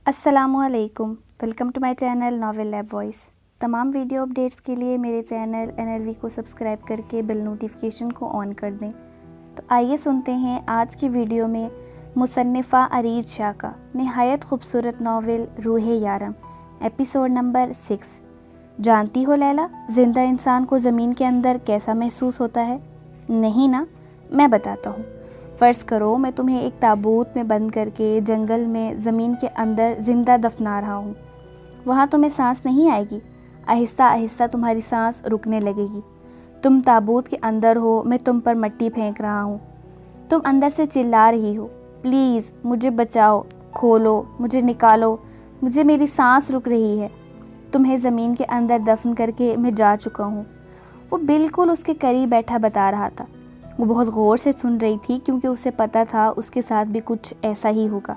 السلام علیکم، welcome to my channel novel lab voice. تمام ویڈیو اپڈیٹس کے لیے میرے چینل NLV کو سبسکرائب کر کے بیل نوٹیفیکیشن کو آن کر دیں۔ تو آئیے سنتے ہیں آج کی ویڈیو میں مصنفہ ارید شاہ کا نہایت خوبصورت ناول روح یارم، ایپیسوڈ نمبر 6۔ جانتی ہو لیلا، زندہ انسان کو زمین کے اندر کیسا محسوس ہوتا ہے؟ نہیں نا، میں بتاتا ہوں۔ فرض کرو میں تمہیں ایک تابوت میں بند کر کے جنگل میں زمین کے اندر زندہ دفنا رہا ہوں۔ وہاں تمہیں سانس نہیں آئے گی، آہستہ آہستہ تمہاری سانس رکنے لگے گی۔ تم تابوت کے اندر ہو، میں تم پر مٹی پھینک رہا ہوں۔ تم اندر سے چلا رہی ہو، پلیز مجھے بچاؤ، کھولو، مجھے نکالو، مجھے میری سانس رک رہی ہے۔ تمہیں زمین کے اندر دفن کر کے میں جا چکا ہوں۔ وہ بالکل اس کے قریب بیٹھا بتا رہا تھا۔ وہ بہت غور سے سن رہی تھی کیونکہ اسے پتہ تھا اس کے ساتھ بھی کچھ ایسا ہی ہوگا۔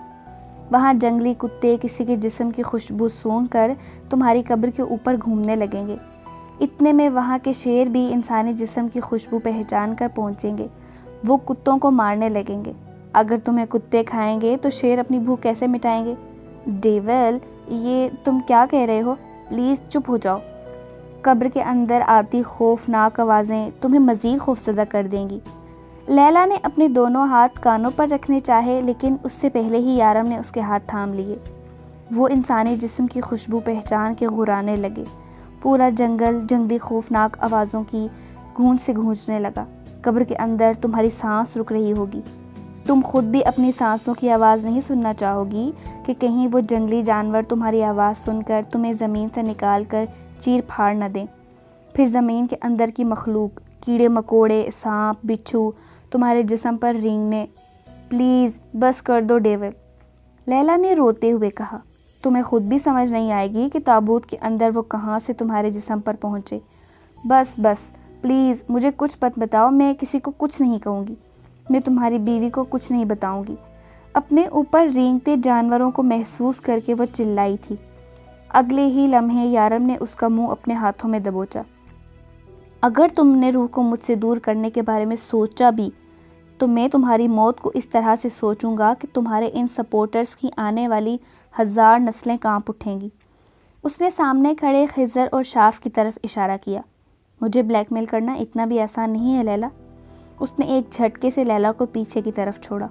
وہاں جنگلی کتے کسی کے جسم کی خوشبو سونگھ کر تمہاری قبر کے اوپر گھومنے لگیں گے۔ اتنے میں وہاں کے شیر بھی انسانی جسم کی خوشبو پہچان کر پہنچیں گے۔ وہ کتوں کو مارنے لگیں گے۔ اگر تمہیں کتے کھائیں گے تو شیر اپنی بھوک کیسے مٹائیں گے؟ ڈیول، یہ تم کیا کہہ رہے ہو؟ پلیز چپ ہو جاؤ۔ قبر کے اندر آتی خوفناک آوازیں تمہیں مزید خوفزدہ کر دیں گی۔ لیلا نے اپنے دونوں ہاتھ کانوں پر رکھنے چاہے، لیکن اس سے پہلے ہی یارم نے اس کے ہاتھ تھام لیے۔ وہ انسانی جسم کی خوشبو پہچان کے غرانے لگے۔ پورا جنگل جنگلی خوفناک آوازوں کی گونج سے گونجنے لگا۔ قبر کے اندر تمہاری سانس رک رہی ہوگی۔ تم خود بھی اپنی سانسوں کی آواز نہیں سننا چاہو گی کہ کہیں وہ جنگلی جانور تمہاری آواز سن کر تمہیں زمین سے نکال کر چیر پھاڑ نہ دیں۔ پھر زمین کے اندر کی مخلوق، کیڑے مکوڑے، سانپ، بچھو تمہارے جسم پر رینگنے۔ پلیز بس کر دو ڈیول، لیلا نے روتے ہوئے کہا۔ تمہیں خود بھی سمجھ نہیں آئے گی کہ تابوت کے اندر وہ کہاں سے تمہارے جسم پر پہنچے۔ بس پلیز مجھے کچھ مت بتاؤ، میں کسی کو کچھ نہیں کہوں گی۔ میں تمہاری بیوی کو کچھ نہیں بتاؤں گی۔ اپنے اوپر رینگتے جانوروں کو محسوس کر کے وہ چلائی تھی۔ اگلے ہی لمحے یارم نے اس کا منہ اپنے ہاتھوں میں دبوچا۔ اگر تم نے روح کو مجھ سے دور کرنے کے بارے میں سوچا بھی تو میں تمہاری موت کو اس طرح سے سوچوں گا کہ تمہارے ان سپورٹرز کی آنے والی 1000 نسلیں کانپ اٹھیں گی۔ اس نے سامنے کھڑے خضر اور شارف کی طرف اشارہ کیا۔ مجھے بلیک میل کرنا اتنا بھی آسان نہیں ہے لیلا۔ اس نے ایک جھٹکے سے لیلا کو پیچھے کی طرف چھوڑا۔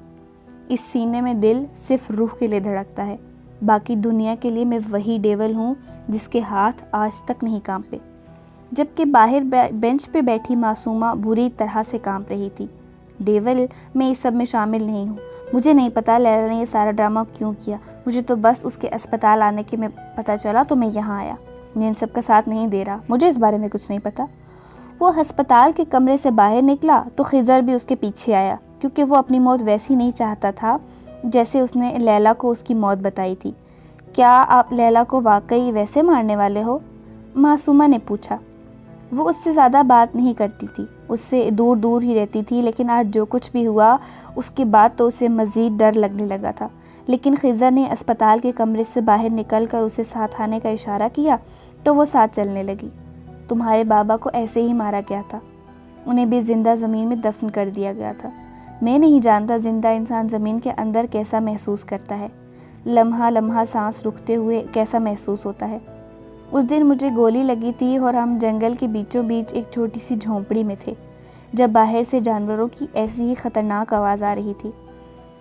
اس سینے میں دل صرف روح کے لیے دھڑکتا ہے، باقی دنیا کے لیے میں وہی ڈیول ہوں جس کے ہاتھ آج تک نہیں کانپے، جبکہ باہر بینچ پہ بیٹھی معصومہ بری طرح سے کانپ رہی تھی۔ ڈیول، میں اس سب میں شامل نہیں ہوں۔ مجھے نہیں پتا لیلا نے یہ سارا ڈرامہ کیوں کیا۔ مجھے تو بس اس کے اسپتال آنے کے میں پتہ چلا تو میں یہاں آیا۔ میں ان سب کا ساتھ نہیں دے رہا، مجھے اس بارے میں کچھ نہیں پتا۔ وہ ہسپتال کے کمرے سے باہر نکلا تو خضر بھی اس کے پیچھے آیا، کیونکہ وہ اپنی موت ویسی نہیں چاہتا تھا جیسے اس نے لیلا کو اس کی موت بتائی تھی۔ کیا آپ لیلا کو واقعی ویسے مارنے والے ہو؟ معصومہ نے پوچھا۔ وہ اس سے زیادہ بات نہیں کرتی تھی، اس سے دور دور ہی رہتی تھی، لیکن آج جو کچھ بھی ہوا اس کے بعد تو اسے مزید ڈر لگنے لگا تھا۔ لیکن خضر نے اسپتال کے کمرے سے باہر نکل کر اسے ساتھ آنے کا اشارہ کیا تو وہ ساتھ چلنے لگی۔ تمہارے بابا کو ایسے ہی مارا گیا تھا، انہیں بھی زندہ زمین میں دفن کر دیا گیا تھا۔ میں نہیں جانتا زندہ انسان زمین کے اندر کیسا محسوس کرتا ہے، لمحہ لمحہ سانس رکتے ہوئے کیسا محسوس ہوتا ہے۔ اس دن مجھے گولی لگی تھی اور ہم جنگل کے بیچوں بیچ ایک چھوٹی سی جھونپڑی میں تھے، جب باہر سے جانوروں کی ایسی ہی خطرناک آواز آ رہی تھی۔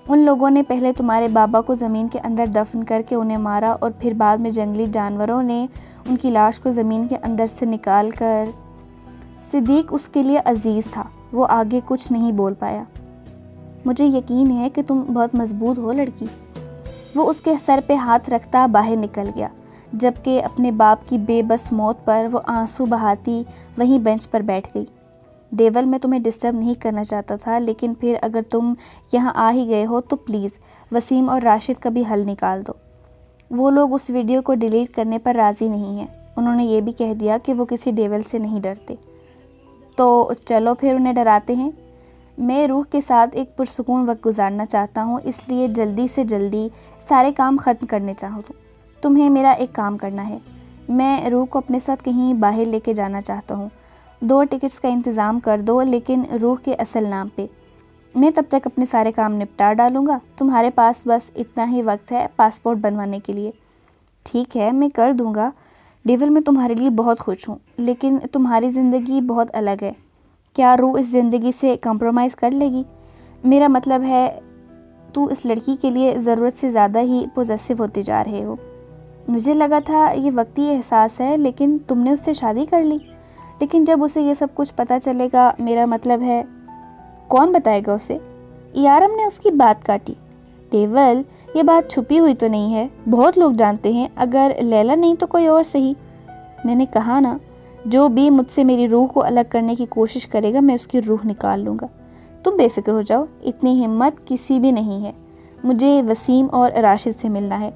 ان لوگوں نے پہلے تمہارے بابا کو زمین کے اندر دفن کر کے انہیں مارا، اور پھر بعد میں جنگلی جانوروں نے ان کی لاش کو زمین کے اندر سے نکال کر۔ صدیق اس کے لیے عزیز تھا، وہ آگے کچھ نہیں بول پایا۔ مجھے یقین ہے کہ تم بہت مضبوط ہو لڑکی۔ وہ اس کے سر پہ ہاتھ رکھتا باہر نکل گیا، جبکہ اپنے باپ کی بے بس موت پر وہ آنسو بہاتی وہیں بینچ پر بیٹھ گئی۔ ڈیول، میں تمہیں ڈسٹرب نہیں کرنا چاہتا تھا، لیکن پھر اگر تم یہاں آ ہی گئے ہو تو پلیز وسیم اور راشد کا بھی حل نکال دو۔ وہ لوگ اس ویڈیو کو ڈیلیٹ کرنے پر راضی نہیں ہیں۔ انہوں نے یہ بھی کہہ دیا کہ وہ کسی ڈیول سے نہیں ڈرتے۔ تو چلو پھر انہیں ڈراتے ہیں۔ میں روح کے ساتھ ایک پرسکون وقت گزارنا چاہتا ہوں، اس لیے جلدی سے جلدی سارے کام ختم کرنے چاہتا ہوں۔ تمہیں میرا ایک کام کرنا ہے۔ میں روح کو اپنے ساتھ کہیں باہر لے کے جانا چاہتا ہوں۔ 2 ٹکٹس کا انتظام کر دو، لیکن روح کے اصل نام پہ۔ میں تب تک اپنے سارے کام نپٹا ڈالوں گا. تمہارے پاس بس اتنا ہی وقت ہے پاسپورٹ بنوانے کے لیے. ٹھیک ہے، میں کر دوں گا. ڈیول، میں تمہارے لیے بہت خوش ہوں، لیکن تمہاری زندگی بہت الگ ہے. کیا روح اس زندگی سے کمپرومائز کر لے گی؟ میرا مطلب ہے تو اس لڑکی کے لیے ضرورت سے زیادہ ہی پوزیسو ہوتے جا رہے ہو. مجھے لگا تھا یہ وقتی احساس ہے، لیکن تم نے اس سے شادی کر لی. لیکن جب اسے یہ سب کچھ پتہ چلے گا، میرا مطلب ہے کون بتائے گا اسے؟ یارم نے اس کی بات کاٹی. ڈیول، یہ بات چھپی ہوئی تو نہیں ہے، بہت لوگ جانتے ہیں، اگر لیلا نہیں تو کوئی اور صحیح. میں نے کہا نا، جو بھی مجھ سے میری روح کو الگ کرنے کی کوشش کرے گا میں اس کی روح نکال لوں گا. تم بے فکر ہو جاؤ، اتنی ہمت کسی بھی نہیں ہے. مجھے وسیم اور راشد سے ملنا ہے.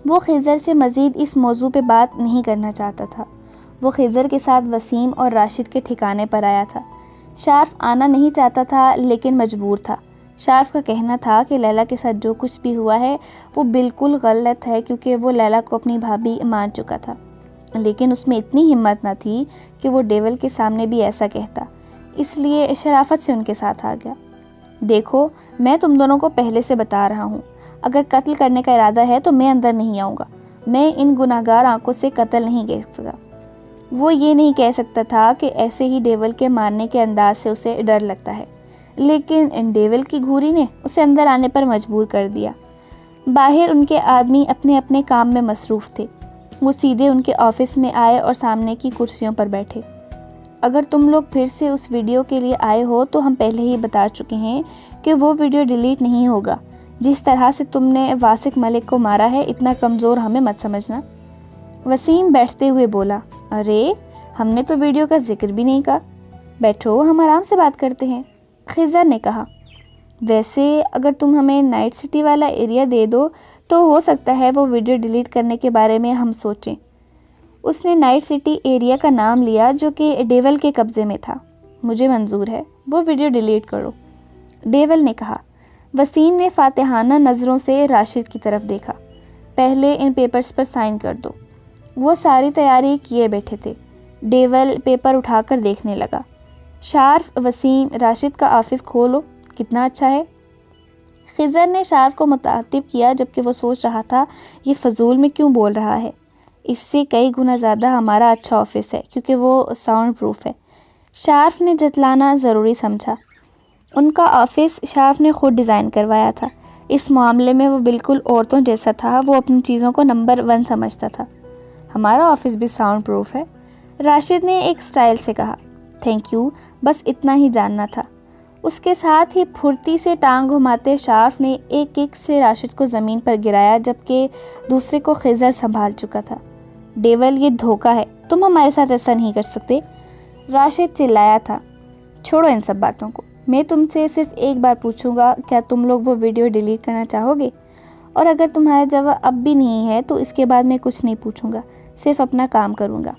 وہ خضر سے مزید اس موضوع پہ بات نہیں کرنا چاہتا تھا. وہ خضر کے ساتھ وسیم اور راشد کے ٹھکانے پر آیا تھا. شارف آنا نہیں چاہتا تھا لیکن مجبور تھا. شارف کا کہنا تھا کہ لیلا کے ساتھ جو کچھ بھی ہوا ہے وہ بالکل غلط ہے، کیونکہ وہ لیلا کو اپنی بھابھی مان چکا تھا. لیکن اس میں اتنی ہمت نہ تھی کہ وہ ڈیول کے سامنے بھی ایسا کہتا، اس لیے شرافت سے ان کے ساتھ آ گیا. دیکھو، میں تم دونوں کو پہلے سے بتا رہا ہوں، اگر قتل کرنے کا ارادہ ہے تو میں اندر نہیں آؤں گا. میں ان گناہگار آنکھوں سے قتل نہیں کہہ سکتا. وہ یہ نہیں کہہ سکتا تھا کہ ایسے ہی ڈیول کے مارنے کے انداز سے اسے ڈر لگتا ہے، لیکن ڈیول کی گھوری نے اسے اندر آنے پر مجبور کر دیا. باہر ان کے آدمی اپنے اپنے کام میں مصروف تھے. وہ سیدھے ان کے آفس میں آئے اور سامنے کی کرسیوں پر بیٹھے. اگر تم لوگ پھر سے اس ویڈیو کے لیے آئے ہو تو ہم پہلے ہی بتا چکے ہیں کہ وہ ویڈیو ڈیلیٹ نہیں ہوگا. جس طرح سے تم نے واسق ملک کو مارا ہے، اتنا کمزور ہمیں مت سمجھنا. وسیم بیٹھتے ہوئے بولا، ارے ہم نے تو ویڈیو کا ذکر بھی نہیں کہا. بیٹھو، ہم آرام سے بات کرتے ہیں. خضر نے کہا، ویسے اگر تم ہمیں نائٹ سٹی والا ایریا دے دو تو ہو سکتا ہے وہ ویڈیو ڈیلیٹ کرنے کے بارے میں ہم سوچیں. اس نے نائٹ سٹی ایریا کا نام لیا جو کہ ڈیول کے قبضے میں تھا. مجھے منظور ہے، وہ ویڈیو ڈیلیٹ کرو، ڈیول نے کہا. وسیم نے فاتحانہ نظروں سے راشد کی طرف دیکھا. پہلے ان پیپرز پر سائن کر دو. وہ ساری تیاری کیے بیٹھے تھے. ڈیول پیپر اٹھا کر دیکھنے لگا. شارف، وسیم، راشد کا آفس کھولو، کتنا اچھا ہے. خضر نے شارف کو مخاطب کیا جبکہ وہ سوچ رہا تھا یہ فضول میں کیوں بول رہا ہے. اس سے کئی گنا زیادہ ہمارا اچھا آفس ہے کیونکہ وہ ساؤنڈ پروف ہے. شارف نے جتلانا ضروری سمجھا. ان کا آفس شارف نے خود ڈیزائن کروایا تھا. اس معاملے میں وہ بالکل عورتوں جیسا تھا. وہ اپنی چیزوں کو نمبر 1 سمجھتا تھا. ہمارا آفس بھی ساؤنڈ پروف ہے، راشد نے ایک سٹائل سے کہا. تھینک یو، بس اتنا ہی جاننا تھا. اس کے ساتھ ہی پھرتی سے ٹانگ گھماتے شارف نے ایک کک سے راشد کو زمین پر گرایا جبکہ دوسرے کو خضر سنبھال چکا تھا. ڈیول، یہ دھوکہ ہے، تم ہمارے ساتھ ایسا نہیں کر سکتے. راشد چلایا تھا. چھوڑو ان سب باتوں کو، میں تم سے صرف ایک بار پوچھوں گا، کیا تم لوگ وہ ویڈیو ڈیلیٹ کرنا چاہو گے؟ اور اگر تمہارا جواب اب بھی نہیں ہے تو اس کے بعد میں کچھ نہیں پوچھوں گا، صرف اپنا کام کروں گا.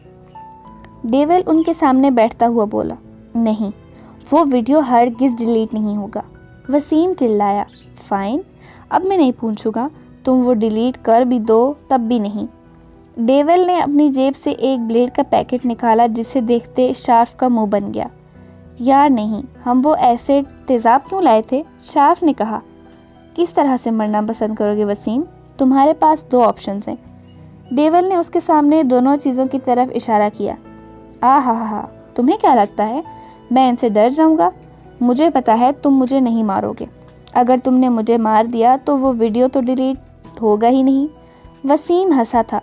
ڈیول ان کے سامنے بیٹھتا ہوا بولا، نہیں، وہ ویڈیو ہرگز ڈیلیٹ نہیں ہوگا. وسیم چلایا، فائن، اب میں نہیں پوچھوں گا. تم وہ ڈیلیٹ کر بھی دو تب بھی نہیں. ڈیول نے اپنی جیب سے ایک بلیڈ کا پیکٹ نکالا جسے دیکھتے شارف کا منہ بن گیا. یار نہیں، ہم وہ ایسے تیزاب کیوں لائے تھے؟ شارف نے کہا. کس طرح سے مرنا پسند کرو گے وسیم؟ تمہارے پاس 2 آپشنز ہیں. ڈیول نے اس کے سامنے دونوں چیزوں کی طرف اشارہ کیا. ہاں، تمہیں کیا لگتا ہے میں ان سے ڈر جاؤں گا؟ مجھے پتا ہے تم مجھے نہیں مارو گے. اگر تم نے مجھے مار دیا تو وہ ویڈیو تو ڈیلیٹ ہوگا ہی نہیں. وسیم ہنسا تھا.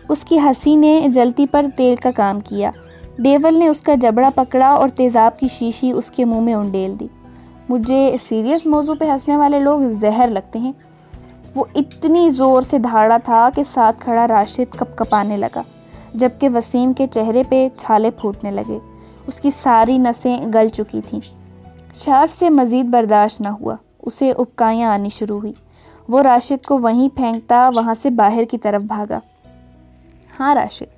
اس کی ہنسی نے جلتی پر تیل کا کام کیا. ڈیول نے اس کا جبڑا پکڑا اور تیزاب کی شیشی اس کے منہ میں انڈیل دی. مجھے سیریس موضوع پہ ہنسنے والے لوگ زہر لگتے ہیں. وہ اتنی زور سے دھاڑا تھا کہ ساتھ کھڑا راشد کپ کپانے لگا جبکہ وسیم کے چہرے پہ چھالے پھوٹنے لگے. اس کی ساری نسیں گل چکی تھیں. شارف سے مزید برداشت نہ ہوا. اسے ابکائیاں آنی شروع ہوئی. وہ راشد کو وہیں پھینکتا وہاں سے باہر کی طرف بھاگا. ہاں راشد،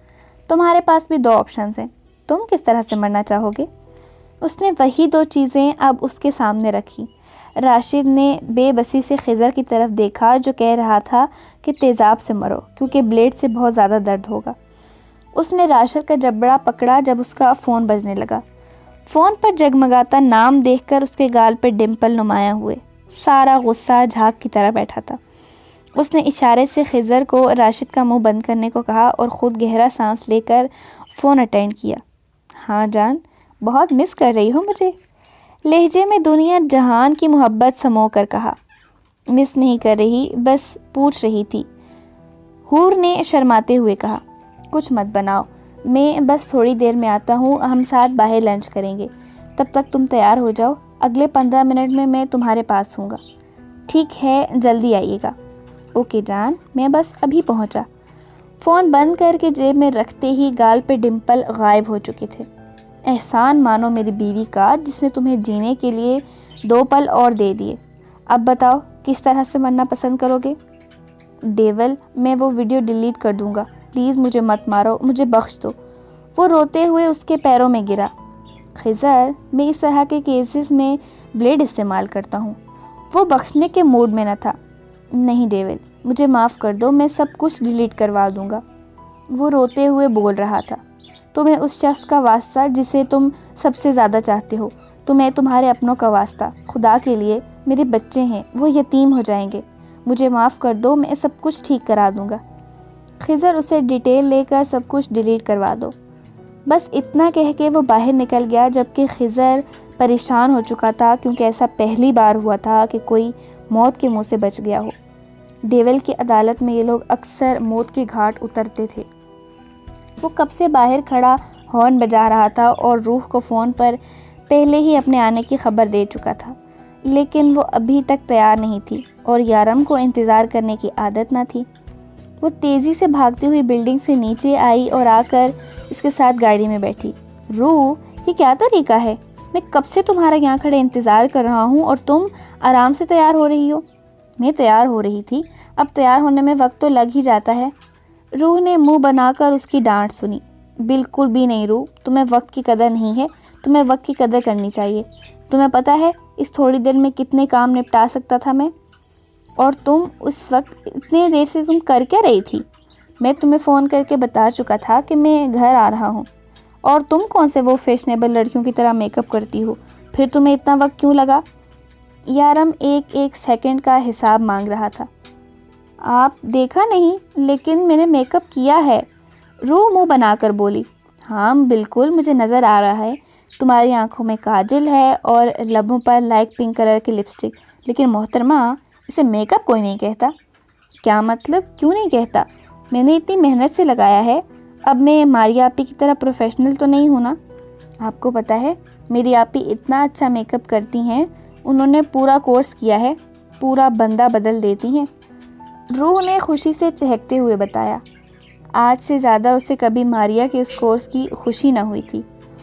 تمہارے پاس بھی 2 آپشنز ہیں. تم کس طرح سے مرنا چاہو گے؟ اس نے وہی 2 چیزیں اب اس کے سامنے رکھی. راشد نے بے بسی سے خضر کی طرف دیکھا جو کہہ رہا تھا کہ تیزاب سے مرو کیونکہ بلیڈ سے بہت زیادہ درد ہوگا. اس نے راشد کا جبڑا پکڑا جب اس کا فون بجنے لگا. فون پر جگمگاتا نام دیکھ کر اس کے گال پر ڈمپل نمایاں ہوئے۔ سارا غصہ جھاگ کی طرح بیٹھا تھا۔ اس نے اشارے سے خضر کو راشد کا منہ بند کرنے کو کہا اور خود گہرا سانس لے کر فون اٹینڈ کیا۔ ہاں جان، بہت مس کر رہی ہو مجھے، لہجے میں دنیا جہان کی محبت سمو کر کہا۔ مس نہیں کر رہی، بس پوچھ رہی تھی، حور نے شرماتے ہوئے کہا۔ کچھ مت بناؤ، میں بس تھوڑی دیر میں آتا ہوں، ہم ساتھ باہر لنچ کریں گے، تب تک تم تیار ہو جاؤ، اگلے 15 منٹ میں تمہارے پاس ہوں گا۔ ٹھیک ہے، جلدی آئیے گا۔ اوکے جان، میں بس ابھی پہنچا۔ فون بند کر کے جیب میں رکھتے ہی گال پہ ڈمپل غائب ہو چکے تھے۔ احسان مانو میری بیوی کا، جس نے تمہیں جینے کے لیے 2 پل اور دے دیے۔ اب بتاؤ کس طرح سے مرنا پسند کرو گے؟ ڈیول، میں وہ ویڈیو ڈیلیٹ کر دوں گا، پلیز مجھے مت مارو، مجھے بخش دو۔ وہ روتے ہوئے اس کے پیروں میں گرا۔ خضر، میں اس طرح کے کیسز میں بلیڈ استعمال کرتا ہوں۔ وہ بخشنے کے موڈ میں نہ تھا۔ نہیں ڈیول، مجھے معاف کر دو، میں سب کچھ ڈیلیٹ کروا دوں گا۔ وہ روتے ہوئے بول رہا تھا۔ تمہیں اس شخص کا واسطہ جسے تم سب سے زیادہ چاہتے ہو، تمہیں تمہارے اپنوں کا واسطہ، خدا کے لیے، میرے بچے ہیں، وہ یتیم ہو جائیں گے، مجھے معاف کر دو، میں سب کچھ ٹھیک کرا دوں گا۔ خضر اسے ڈیٹیل لے کر سب کچھ ڈیلیٹ کروا دو۔ بس اتنا کہہ کے وہ باہر نکل گیا، جبکہ خضر پریشان ہو چکا تھا، کیونکہ ایسا پہلی بار ہوا تھا کہ کوئی موت کے منہ سے بچ گیا ہو۔ ڈیول کی عدالت میں یہ لوگ اکثر موت کے گھاٹ اترتے تھے۔ وہ کب سے باہر کھڑا ہارن بجا رہا تھا اور روح کو فون پر پہلے ہی اپنے آنے کی خبر دے چکا تھا، لیکن وہ ابھی تک تیار نہیں تھی اور یارم کو انتظار کرنے کی عادت نہ تھی۔ وہ تیزی سے بھاگتی ہوئی بلڈنگ سے نیچے آئی اور آ کر اس کے ساتھ گاڑی میں بیٹھی۔ روح، یہ کیا طریقہ ہے؟ میں کب سے تمہارا یہاں کھڑے انتظار کر رہا ہوں اور تم آرام سے تیار ہو رہی ہو۔ میں تیار ہو رہی تھی، اب تیار ہونے میں وقت تو لگ ہی جاتا ہے۔ روح نے منہ بنا کر اس کی ڈانٹ سنی۔ بالکل بھی نہیں روح، تمہیں وقت کی قدر نہیں ہے، تمہیں وقت کی قدر کرنی چاہیے۔ تمہیں پتہ ہے اس تھوڑی دیر میں کتنے کام نپٹا سکتا تھا میں، اور تم اس وقت اتنے دیر سے تم کر کیا رہی تھی؟ میں تمہیں فون کر کے بتا چکا تھا کہ میں گھر آ رہا ہوں، اور تم کون سے وہ فیشنیبل لڑکیوں کی طرح میک اپ کرتی ہو؟ پھر تمہیں اتنا وقت کیوں لگا؟ یارم ایک سیکنڈ کا حساب مانگ رہا تھا۔ آپ دیکھا نہیں، لیکن میں نے میک اپ کیا ہے، روح منہ بنا کر بولی۔ ہاں بالکل، مجھے نظر آ رہا ہے، تمہاری آنکھوں میں کاجل ہے اور لبوں پر لائٹ پنک کلر کی لپسٹک، لیکن محترمہ، اسے میک اپ کوئی نہیں کہتا۔ کیا مطلب؟ کیوں نہیں کہتا؟ میں نے اتنی محنت سے لگایا ہے، اب میں ماریا آپی کی طرح پروفیشنل تو نہیں ہوں نا؟ آپ کو پتہ ہے میری آپی اتنا اچھا میک اپ کرتی ہیں، انہوں نے پورا کورس کیا ہے، پورا بندہ بدل دیتی ہیں، روح نے خوشی سے چہکتے ہوئے بتایا۔ آج سے زیادہ اسے کبھی ماریا کے اس کورس کی خوشی نہ ہوئی تھی۔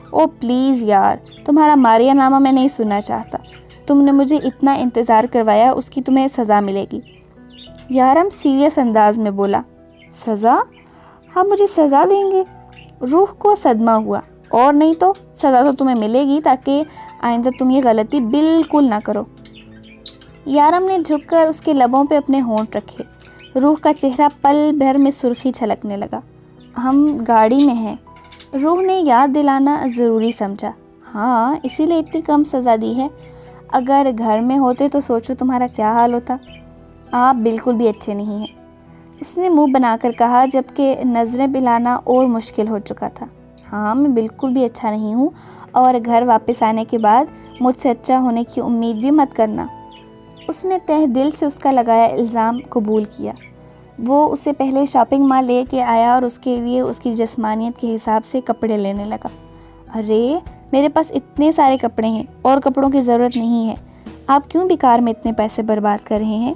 او پلیز یار، تمہارا ماریا نامہ میں نہیں سننا چاہتا، تم نے مجھے اتنا انتظار کروایا، اس کی تمہیں سزا ملے گی۔ یارم سیریس انداز میں بولا۔ سزا؟ ہاں مجھے سزا دیں گے؟ روح کو صدمہ ہوا۔ اور نہیں تو سزا تو تمہیں ملے گی، تاکہ آئندہ تم یہ غلطی بالکل نہ کرو۔ یارم نے جھک کر اس کے لبوں پہ اپنے ہونٹ رکھے۔ روح کا چہرہ پل بھر میں سرخی چھلکنے لگا۔ ہم گاڑی میں ہیں، روح نے یاد دلانا ضروری سمجھا۔ ہاں اسی لیے اتنی کم سزا دی ہے، اگر گھر میں ہوتے تو سوچو تمہارا کیا حال ہوتا۔ آپ بالکل بھی اچھے نہیں ہیں، اس نے منہ بنا کر کہا، جبکہ نظریں پلانا اور مشکل ہو چکا تھا۔ ہاں میں بالکل بھی اچھا نہیں ہوں، اور گھر واپس آنے کے بعد مجھ سے اچھا ہونے کی امید بھی مت کرنا۔ اس نے تہ دل سے اس کا لگایا الزام قبول کیا۔ وہ اسے پہلے شاپنگ مال لے کے آیا اور اس کے لیے اس کی جسمانیت کے حساب سے کپڑے لینے لگا۔ ارے میرے پاس اتنے سارے کپڑے ہیں اور کپڑوں کی ضرورت نہیں ہے، آپ کیوں بیکار میں اتنے پیسے برباد کر رہے ہیں؟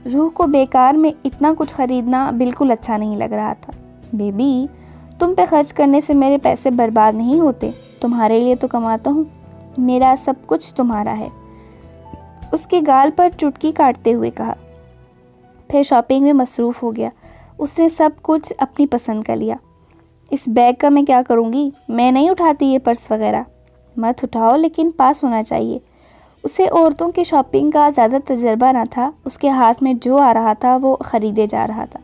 روح کو بیکار میں اتنا کچھ خریدنا بالکل اچھا نہیں لگ رہا تھا۔ بیبی، تم پہ خرچ کرنے سے میرے پیسے برباد نہیں ہوتے، تمہارے لیے تو کماتا ہوں، میرا سب کچھ تمہارا ہے، اس کے گال پر چٹکی کاٹتے ہوئے کہا۔ پھر شاپنگ میں مصروف ہو گیا۔ اس نے سب کچھ اپنی پسند کا لیا۔ اس بیگ کا میں کیا کروں گی؟ میں نہیں اٹھاتی یہ پرس وغیرہ۔ مت اٹھاؤ، لیکن پاس ہونا چاہیے۔ اسے عورتوں کی شاپنگ کا زیادہ تجربہ نہ تھا، اس کے ہاتھ میں جو آ رہا تھا وہ خریدے جا رہا تھا۔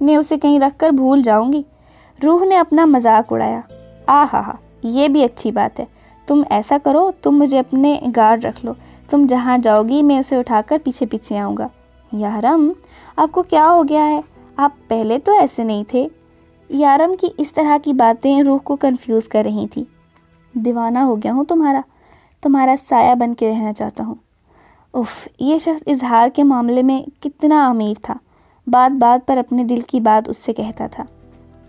میں اسے کہیں رکھ کر بھول جاؤں گی۔ روح نے اپنا مذاق اڑایا۔ ہاں یہ بھی اچھی بات ہے، تم ایسا کرو، تم مجھے اپنے گارڈ رکھ لو، تم جہاں جاؤ گی میں اسے اٹھا کر پیچھے پیچھے آؤں گا۔ یارم آپ کو کیا ہو گیا ہے؟ آپ پہلے تو ایسے نہیں تھے۔ یارم کی اس طرح کی باتیں روح کو کنفیوز کر رہی تھی۔ دیوانہ ہو گیا ہوں تمہارا سایہ بن کے رہنا چاہتا ہوں۔ اف، یہ شخص اظہار کے معاملے میں کتنا امیر تھا، بات بات پر اپنے دل کی بات اس سے کہتا تھا۔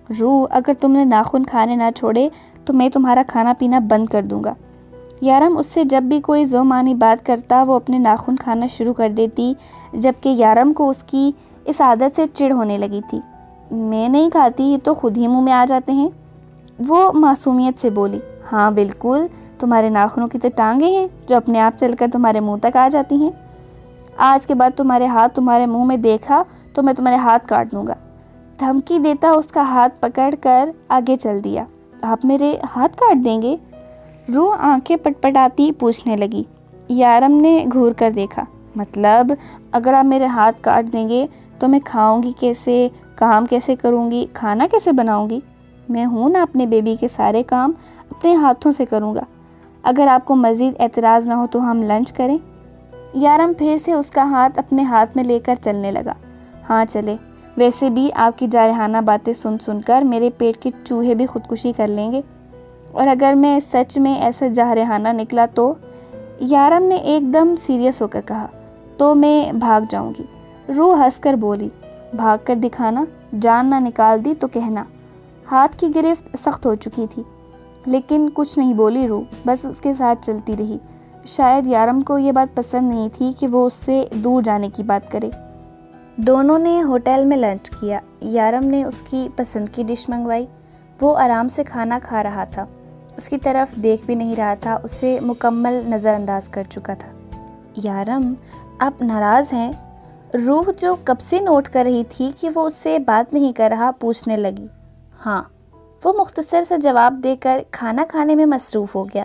روح، اگر تم نے ناخن کھانے نہ چھوڑے تو میں تمہارا کھانا پینا بند کر دوں گا۔ یارم اس سے جب بھی کوئی ذو معنی بات کرتا وہ اپنے ناخن کھانا شروع کر دیتی، جبکہ یارم کو اس کی اس عادت سے چڑ ہونے لگی تھی۔ میں نہیں کھاتی، یہ تو خود ہی منہ میں آ جاتے ہیں، وہ معصومیت سے بولی۔ ہاں بالکل، تمہارے ناخنوں کی تو ٹانگیں ہیں جو اپنے آپ چل کر تمہارے منہ تک آ جاتی ہیں۔ آج کے بعد تمہارے ہاتھ تمہارے منہ میں دیکھا تو میں تمہارے ہاتھ کاٹ دوں گا۔ دھمکی دیتا اس کا ہاتھ پکڑ کر آگے چل دیا۔ آپ میرے ہاتھ کاٹ دیں گے؟ روح آنکھیں پٹپٹاتی پوچھنے لگی۔ یارم نے گھور کر دیکھا۔ مطلب اگر آپ میرے ہاتھ کاٹ دیں گے تو میں کھاؤں گی کیسے، کام کیسے کروں گی، کھانا کیسے بناؤں گی؟ میں ہوں نا، اپنے بیبی کے سارے کام اپنے ہاتھوں سے کروں گا۔ اگر آپ کو مزید اعتراض نہ ہو تو ہم لنچ کریں۔ یارم پھر سے اس کا ہاتھ اپنے ہاتھ میں لے کر چلنے لگا۔ ہاں چلے، ویسے بھی آپ کی جارحانہ باتیں سن سن کر میرے پیٹ کے چوہے بھی خودکشی کر لیں گے، اور اگر میں سچ میں ایسا جارحانہ نکلا تو… یارم نے ایک دم سیریس ہو کر کہا، تو میں بھاگ جاؤں گی۔ روح ہنس کر بولی، بھاگ کر دکھانا، جان نہ نکال دی تو کہنا۔ ہاتھ کی گرفت سخت ہو چکی تھی، لیکن کچھ نہیں بولی روح، بس اس کے ساتھ چلتی رہی۔ شاید یارم کو یہ بات پسند نہیں تھی کہ وہ اس سے دور جانے کی بات کرے۔ دونوں نے ہوٹل میں لنچ کیا۔ یارم نے اس کی پسند کی ڈش منگوائی۔ وہ آرام سے کھانا کھا رہا تھا، اس کی طرف دیکھ بھی نہیں رہا تھا، اسے مکمل نظر انداز کر چکا تھا۔ یارم آپ ناراض ہیں؟ روح جو کب سے نوٹ کر رہی تھی کہ وہ اس سے بات نہیں کر رہا، پوچھنے لگی۔ ہاں، وہ مختصر سا جواب دے کر کھانا کھانے میں مصروف ہو گیا۔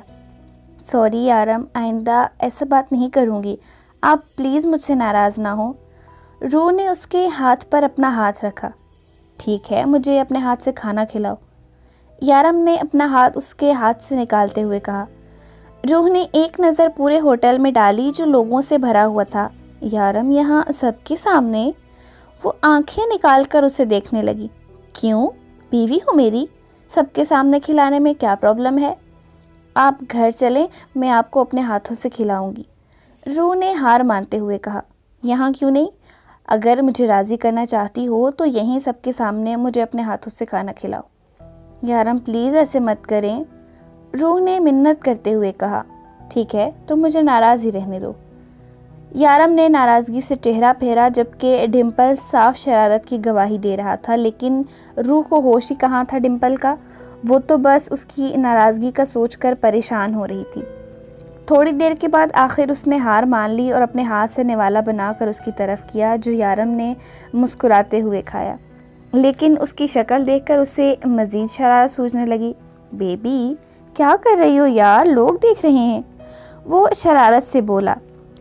سوری یارم، آئندہ ایسا بات نہیں کروں گی، آپ پلیز مجھ سے ناراض نہ ہوں۔ روح نے اس کے ہاتھ پر اپنا ہاتھ رکھا۔ ٹھیک ہے، مجھے اپنے ہاتھ سے کھانا کھلاؤ، یارم نے اپنا ہاتھ اس کے ہاتھ سے نکالتے ہوئے کہا۔ روح نے ایک نظر پورے ہوٹل میں ڈالی جو لوگوں سے بھرا ہوا تھا۔ یارم یہاں سب کے سامنے؟ وہ آنکھیں نکال کر اسے دیکھنے لگی۔ کیوں؟ بیوی ہو میری، سب کے سامنے کھلانے میں کیا پرابلم ہے؟ آپ گھر چلیں، میں آپ کو اپنے ہاتھوں سے کھلاؤں گی، روح نے ہار مانتے ہوئے کہا۔ یہاں کیوں نہیں؟ اگر مجھے راضی کرنا چاہتی ہو تو یہیں سب کے سامنے مجھے اپنے ہاتھوں سے کھانا کھلاؤ۔ یارم پلیز ایسے مت کریں، روح نے منت کرتے ہوئے کہا۔ ٹھیک ہے، تم مجھے ناراض ہی رہنے دو۔ یارم نے ناراضگی سے چہرہ پھیرا، جبکہ ڈمپل صاف شرارت کی گواہی دے رہا تھا، لیکن روح کو ہوش ہی کہاں تھا ڈمپل کا، وہ تو بس اس کی ناراضگی کا سوچ کر پریشان ہو رہی تھی۔ تھوڑی دیر کے بعد آخر اس نے ہار مان لی اور اپنے ہاتھ سے نوالا بنا کر اس کی طرف کیا، جو یارم نے مسکراتے ہوئے کھایا، لیکن اس کی شکل دیکھ کر اسے مزید شرارت سوچنے لگی۔ بیبی کیا کر رہی ہو یار، لوگ دیکھ رہے ہیں، وہ شرارت سے بولا۔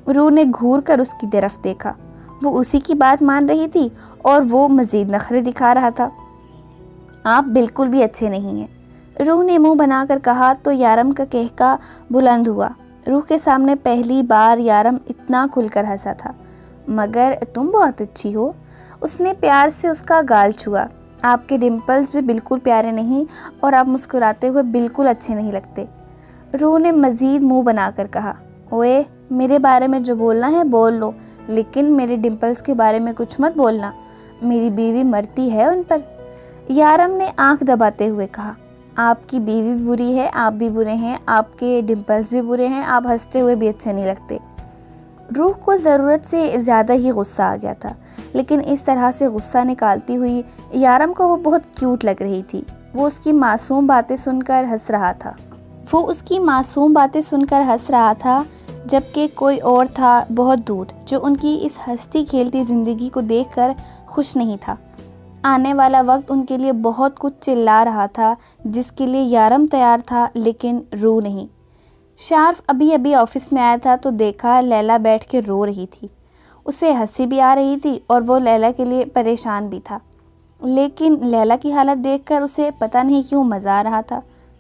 روح نے گھور کر اس کی طرف دیکھا، وہ اسی کی بات مان رہی تھی اور وہ مزید نخرے دکھا رہا تھا۔ آپ بالکل بھی اچھے نہیں ہیں، روح نے منہ بنا کر کہا تو یارم کا کہکا بلند ہوا۔ روح کے سامنے پہلی بار یارم اتنا کھل کر ہنسا تھا۔ مگر تم بہت اچھی ہو، اس نے پیار سے اس کا گال چھوا۔ آپ کے ڈمپلز بھی بالکل پیارے نہیں اور آپ مسکراتے ہوئے بالکل اچھے نہیں لگتے، روح نے مزید منہ بنا کر کہا۔ اوئے، میرے بارے میں جو بولنا ہے بول لو، لیکن میرے ڈمپلز کے بارے میں کچھ مت بولنا، میری بیوی مرتی ہے ان پر، یارم نے آنکھ دباتے ہوئے کہا۔ آپ کی بیوی بھی بری ہے، آپ بھی برے ہیں، آپ کے ڈمپلز بھی برے ہیں، آپ ہنستے ہوئے بھی اچھے نہیں لگتے۔ روح کو ضرورت سے زیادہ ہی غصہ آ گیا تھا، لیکن اس طرح سے غصہ نکالتی ہوئی یارم کو وہ بہت کیوٹ لگ رہی تھی۔ وہ اس کی معصوم باتیں سن کر ہنس رہا تھا، جبکہ کوئی اور تھا بہت دور جو ان کی اس ہنستی کھیلتی زندگی کو دیکھ کر خوش نہیں تھا۔ آنے والا وقت ان کے لیے بہت کچھ چلا رہا تھا، جس کے لیے یارم تیار تھا لیکن روح نہیں۔ شارف ابھی آفس میں آیا تھا تو دیکھا لیلا بیٹھ کے رو رہی تھی، اسے ہنسی بھی آ رہی تھی اور وہ لیلا کے لیے پریشان بھی تھا، لیکن لیلا کی حالت دیکھ کر اسے پتہ نہیں کیوں مزہ آ رہا تھا۔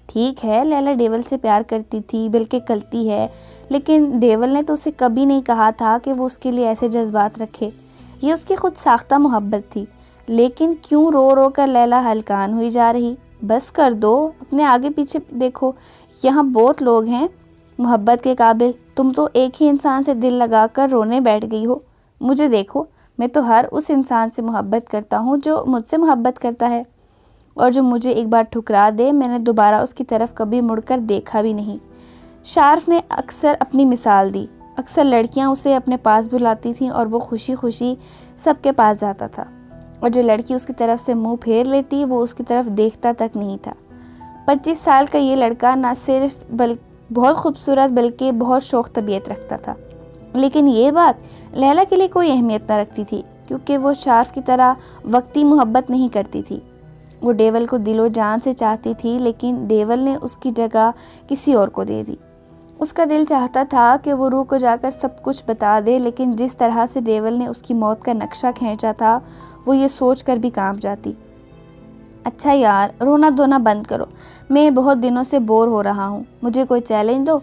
ٹھیک ہے لیلا ڈیول سے پیار کرتی تھی بلکہ کرتی ہے، لیکن ڈیول نے تو اسے کبھی نہیں کہا تھا کہ وہ اس کے لیے ایسے جذبات رکھے، یہ اس کی خود ساختہ محبت تھی۔ لیکن کیوں رو رو کر لیلا ہلکان ہوئی جا رہی؟ بس کر دو، اپنے آگے پیچھے دیکھو، یہاں بہت لوگ ہیں محبت کے قابل، تم تو ایک ہی انسان سے دل لگا کر رونے بیٹھ گئی ہو۔ مجھے دیکھو، میں تو ہر اس انسان سے محبت کرتا ہوں جو مجھ سے محبت کرتا ہے، اور جو مجھے ایک بار ٹھکرا دے میں نے دوبارہ اس کی طرف کبھی مڑ کر دیکھا بھی نہیں۔ شارف نے اکثر اپنی مثال دی، اکثر لڑکیاں اسے اپنے پاس بلاتی تھیں اور وہ خوشی خوشی سب کے پاس جاتا تھا، اور جو لڑکی اس کی طرف سے منہ پھیر لیتی وہ اس کی طرف دیکھتا تک نہیں تھا۔ 25 سال کا یہ لڑکا نہ صرف بہت خوبصورت بلکہ بہت شوخ طبیعت رکھتا تھا، لیکن یہ بات لیلا کے لیے کوئی اہمیت نہ رکھتی تھی، کیونکہ وہ شارف کی طرح وقتی محبت نہیں کرتی تھی۔ وہ ڈیول کو دل و جان سے چاہتی تھی، لیکن ڈیول نے اس کی جگہ کسی اور کو دے دی۔ اس کا دل چاہتا تھا کہ وہ روح کو جا کر سب کچھ بتا دے، لیکن جس طرح سے ڈیول نے اس کی موت کا نقشہ کھینچا تھا وہ یہ سوچ کر بھی کانپ جاتی۔ اچھا یار، رونا دھونا بند کرو، میں بہت دنوں سے بور ہو رہا ہوں، مجھے کوئی چیلنج دو۔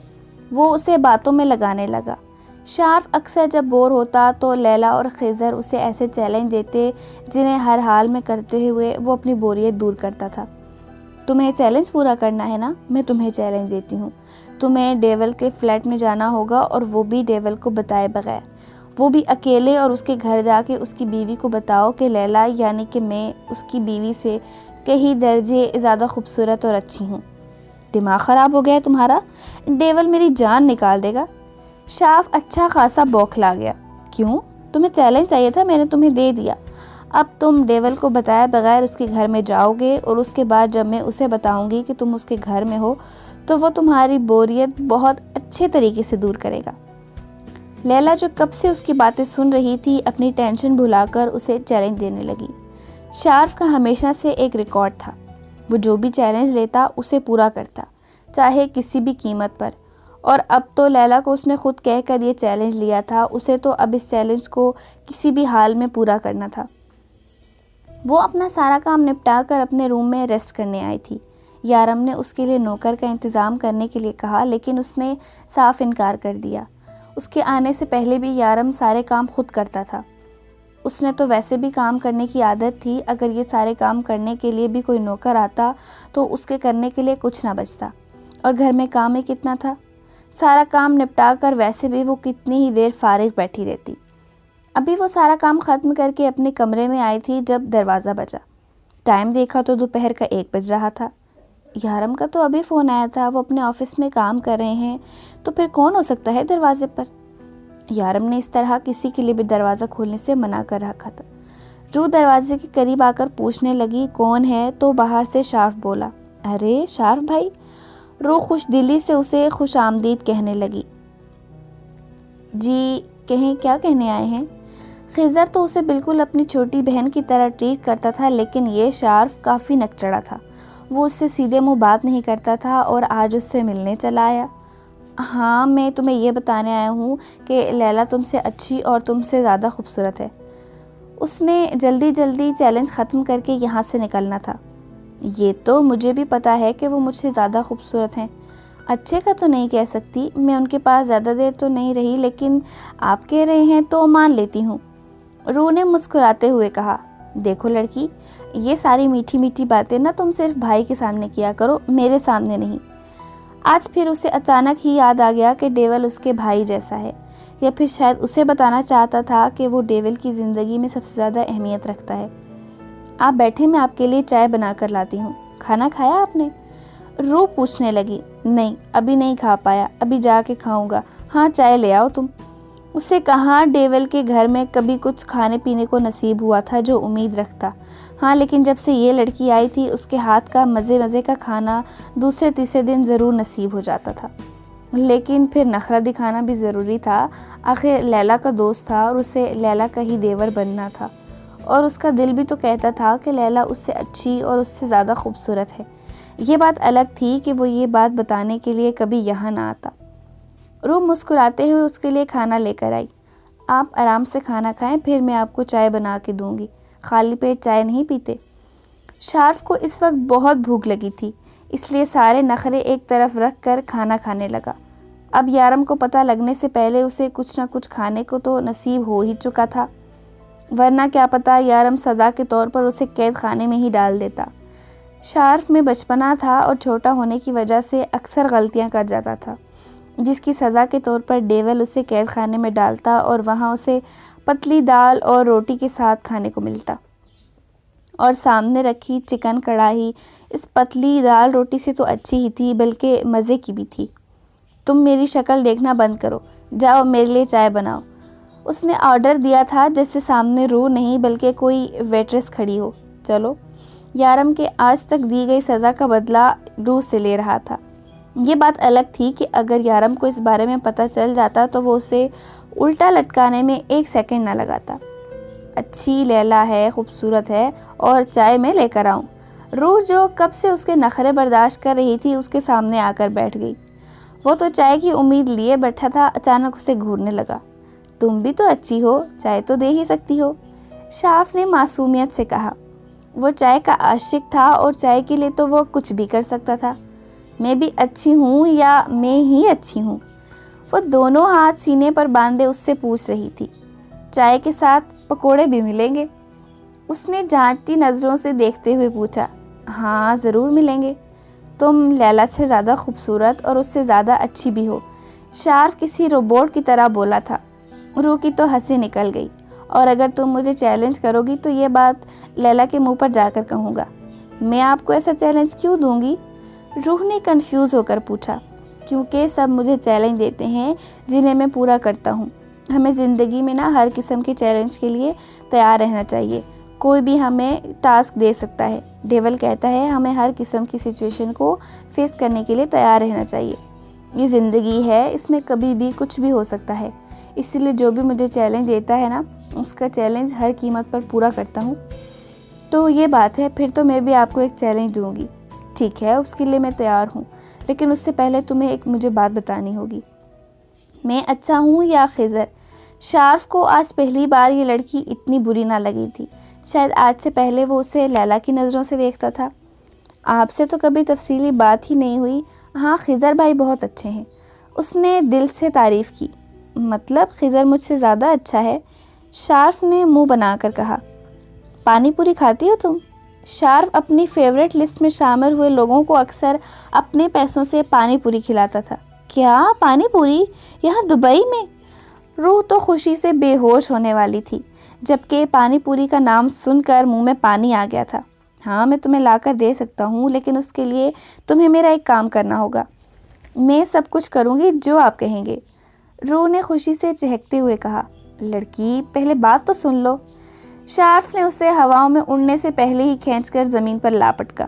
وہ اسے باتوں میں لگانے لگا۔ شارف اکثر جب بور ہوتا تو لیلا اور خضر اسے ایسے چیلنج دیتے جنہیں ہر حال میں کرتے ہوئے وہ اپنی بوریت دور کرتا تھا۔ تمہیں چیلنج پورا کرنا ہے نا؟ میں تمہیں چیلنج دیتی ہوں، تمہیں ڈیول کے فلیٹ میں جانا ہوگا، اور وہ بھی ڈیول کو بتائے بغیر، وہ بھی اکیلے، اور اس کے گھر جا کے اس کی بیوی کو بتاؤ کہ لیلا یعنی کہ میں اس کی بیوی سے کئی درجے زیادہ خوبصورت اور اچھی ہوں۔ دماغ خراب ہو گیا تمہارا؟ ڈیول میری جان نکال دے گا۔ شارف اچھا خاصا بوکھلا گیا۔ کیوں؟ تمہیں چیلنج چاہیے تھا، میں نے تمہیں دے دیا، اب تم ڈیول کو بتائے بغیر اس کے گھر میں جاؤ گے، اور اس کے بعد جب میں اسے بتاؤں گی کہ تم اس کے گھر میں ہو تو وہ تمہاری بوریت بہت اچھے طریقے سے دور کرے گا۔ لیلا جو کب سے اس کی باتیں سن رہی تھی اپنی ٹینشن بھلا کر اسے چیلنج دینے لگی۔ شارف کا ہمیشہ سے ایک ریکارڈ تھا، وہ جو بھی چیلنج لیتا اسے پورا کرتا، چاہے کسی بھی قیمت پر، اور اب تو لیلا کو اس نے خود کہہ کر یہ چیلنج لیا تھا، اسے تو اب اس چیلنج کو کسی بھی حال میں پورا کرنا تھا۔ وہ اپنا سارا کام نپٹا کر اپنے روم میں ریسٹ کرنے آئی تھی۔ یارم نے اس کے لیے نوکر کا انتظام کرنے کے لیے کہا، لیکن اس نے صاف انکار کر دیا۔ اس کے آنے سے پہلے بھی یارم سارے کام خود کرتا تھا، اس نے تو ویسے بھی کام کرنے کی عادت تھی، اگر یہ سارے کام کرنے کے لیے بھی کوئی نوکر آتا تو اس کے کرنے کے لیے کچھ نہ بچتا، اور گھر میں کام ہی کتنا تھا۔ سارا کام نپٹا کر ویسے بھی وہ کتنی ہی دیر فارغ بیٹھی رہتی۔ ابھی وہ سارا کام ختم کر کے اپنے کمرے میں آئی تھی جب دروازہ بجا۔ ٹائم دیکھا تو دوپہر کا 1 بج رہا تھا۔ یارم کا تو ابھی فون آیا تھا، وہ اپنے آفس میں کام کر رہے ہیں، تو پھر کون ہو سکتا ہے دروازے پر؟ یارم نے اس طرح کسی کے لیے بھی دروازہ کھولنے سے منع کر رکھا تھا۔ روح دروازے کے قریب آ کر پوچھنے لگی کون ہے، تو باہر سے شارف بولا، ارے شارف بھائی۔ روح خوش دلی سے اسے خوش آمدید کہنے لگی۔ جی کہیں، کیا کہنے آئے ہیں؟ خضر تو اسے بالکل اپنی چھوٹی بہن کی طرح ٹریٹ کرتا تھا، لیکن یہ شارف کافی نکچڑا تھا، وہ اس سے سیدھے منہ بات نہیں کرتا تھا، اور آج اس سے ملنے چلا آیا۔ ہاں، میں تمہیں یہ بتانے آیا ہوں کہ لیلا تم سے اچھی اور تم سے زیادہ خوبصورت ہے۔ اس نے جلدی جلدی چیلنج ختم کر کے یہاں سے نکلنا تھا۔ یہ تو مجھے بھی پتا ہے کہ وہ مجھ سے زیادہ خوبصورت ہیں، اچھے کا تو نہیں کہہ سکتی، میں ان کے پاس زیادہ دیر تو نہیں رہی، لیکن آپ کہہ رہے ہیں تو مان لیتی ہوں۔ روح نے مسکراتے ہوئے کہا، دیکھو لڑکی، یہ ساری میٹھی میٹھی باتیں نہ تم صرف بھائی کے سامنے کیا کرو، میرے سامنے نہیں۔ آج پھر اسے اچانک ہی یاد آ گیا کہ ڈیول اس کے بھائی جیسا ہے، یا پھر شاید اسے بتانا چاہتا تھا کہ وہ ڈیول کی زندگی میں سب سے زیادہ اہمیت رکھتا ہے۔ آپ بیٹھے، میں آپ کے لیے چائے بنا کر لاتی ہوں۔ کھانا کھایا آپ نے؟ روح پوچھنے لگی۔ نہیں، ابھی نہیں کھا پایا، ابھی جا کے کھاؤں گا۔ ہاں چائے لے آؤ تم۔ اسے کہاں ڈیول کے گھر میں کبھی کچھ کھانے پینے کو نصیب ہوا تھا جو امید رکھتا، ہاں لیکن جب سے یہ لڑکی آئی تھی اس کے ہاتھ کا مزے مزے کا کھانا دوسرے تیسرے دن ضرور نصیب ہو جاتا تھا، لیکن پھر نخرہ دکھانا بھی ضروری تھا، آخر لیلا کا دوست تھا اور اسے لیلا کا ہی دیور بننا تھا، اور اس کا دل بھی تو کہتا تھا کہ لیلا اس سے اچھی اور اس سے زیادہ خوبصورت ہے۔ یہ بات الگ تھی کہ وہ یہ بات بتانے کے لیے کبھی یہاں نہ آتا۔ روح مسکراتے ہوئے اس کے لیے کھانا لے کر آئی۔ آپ آرام سے کھانا کھائیں، پھر میں آپ کو چائے بنا کے دوں گی، خالی پیٹ چائے نہیں پیتے۔ شارف کو اس وقت بہت بھوک لگی تھی، اس لیے سارے نخرے ایک طرف رکھ کر کھانا کھانے لگا۔ اب یارم کو پتہ لگنے سے پہلے اسے کچھ نہ کچھ کھانے کو تو نصیب ہو ہی چکا تھا، ورنہ کیا پتہ یارم سزا کے طور پر اسے قید خانے میں ہی ڈال دیتا۔ شارف میں بچپنا تھا اور چھوٹا ہونے کی وجہ سے اکثر غلطیاں کر جاتا تھا، جس کی سزا کے طور پر ڈیول اسے قید خانے میں ڈالتا اور وہاں اسے پتلی دال اور روٹی کے ساتھ کھانے کو ملتا، اور سامنے رکھی چکن کڑھائی اس پتلی دال روٹی سے تو اچھی ہی تھی بلکہ مزے کی بھی تھی۔ تم میری شکل دیکھنا بند کرو، جاؤ میرے لیے چائے بناؤ، اس نے آرڈر دیا تھا جیسے سامنے روح نہیں بلکہ کوئی ویٹریس کھڑی ہو۔ چلو، یارم کے آج تک دی گئی سزا کا بدلہ روح سے لے رہا تھا۔ یہ بات الگ تھی کہ اگر یارم کو اس بارے میں پتہ چل جاتا تو وہ اسے الٹا لٹکانے میں ایک سیکنڈ نہ لگاتا۔ اچھی لیلا ہے، خوبصورت ہے، اور چائے میں لے کر آؤں۔ روح جو کب سے اس کے نخرے برداشت کر رہی تھی اس کے سامنے آ کر بیٹھ گئی۔ وہ تو چائے کی امید لیے بیٹھا تھا، اچانک اسے گھورنے لگا۔ تم بھی تو اچھی ہو، چائے تو دے ہی سکتی ہو، شارف نے معصومیت سے کہا۔ وہ چائے کا عاشق تھا اور چائے کے لیے تو وہ کچھ بھی کر سکتا تھا۔ میں بھی اچھی ہوں یا میں ہی اچھی ہوں؟ وہ دونوں ہاتھ سینے پر باندھے اس سے پوچھ رہی تھی۔ چائے کے ساتھ پکوڑے بھی ملیں گے؟ اس نے جانتی نظروں سے دیکھتے ہوئے پوچھا۔ ہاں ضرور ملیں گے، تم لیلا سے زیادہ خوبصورت اور اس سے زیادہ اچھی بھی ہو، شارف کسی روبوٹ کی طرح بولا تھا۔ روح کی تو ہنسی نکل گئی۔ اور اگر تم مجھے چیلنج کرو گی تو یہ بات لیلا کے منہ پر جا کر کہوں گا۔ میں آپ کو ایسا چیلنج کیوں دوں گی؟ روح نے کنفیوز ہو کر پوچھا۔ کیونکہ سب مجھے چیلنج دیتے ہیں جنہیں میں پورا کرتا ہوں۔ ہمیں زندگی میں ہر قسم کے چیلنج کے لیے تیار رہنا چاہیے، کوئی بھی ہمیں ٹاسک دے سکتا ہے۔ ڈیول کہتا ہے ہمیں ہر قسم کی سچویشن کو فیس کرنے کے لیے تیار رہنا چاہیے۔ یہ زندگی ہے، اس میں کبھی بھی کچھ بھی ہو سکتا ہے، اسی لیے جو بھی مجھے چیلنج دیتا ہے اس کا چیلنج ہر قیمت پر پورا کرتا ہوں۔ تو یہ بات ہے، پھر تو میں بھی آپ کو ایک چیلنج دوں گی۔ ٹھیک ہے، اس کے لیے میں تیار ہوں، لیکن اس سے پہلے تمہیں ایک مجھے بات بتانی ہوگی۔ میں اچھا ہوں یا خضر؟ شارف کو آج پہلی بار یہ لڑکی اتنی بری نہ لگی تھی۔ شاید آج سے پہلے وہ اسے لیلا کی نظروں سے دیکھتا تھا۔ آپ سے تو کبھی تفصیلی بات ہی نہیں ہوئی۔ ہاں، خضر بھائی بہت اچھے ہیں، اس نے دل سے تعریف کی۔ مطلب خضر مجھ سے زیادہ اچھا ہے؟ شارف نے منہ بنا کر کہا۔ پانی پوری کھاتی ہو تم؟ شارف اپنی فیوریٹ لسٹ میں شامل ہوئے لوگوں کو اکثر اپنے پیسوں سے پانی پوری کھلاتا تھا۔ کیا پانی پوری؟ یہاں دبئی میں؟ روح تو خوشی سے بے ہوش ہونے والی تھی، جبکہ پانی پوری کا نام سن کر منہ میں پانی آ گیا تھا۔ ہاں، میں تمہیں لا کر دے سکتا ہوں، لیکن اس کے لیے تمہیں میرا ایک کام کرنا ہوگا۔ میں سب کچھ کروں گی جو آپ کہیں گے، روح نے خوشی سے چہکتے ہوئے کہا۔ لڑکی، پہلے بات تو سن لو۔ شارف نے اسے ہواؤں میں اڑنے سے پہلے ہی کھینچ کر زمین پر لا پٹکا۔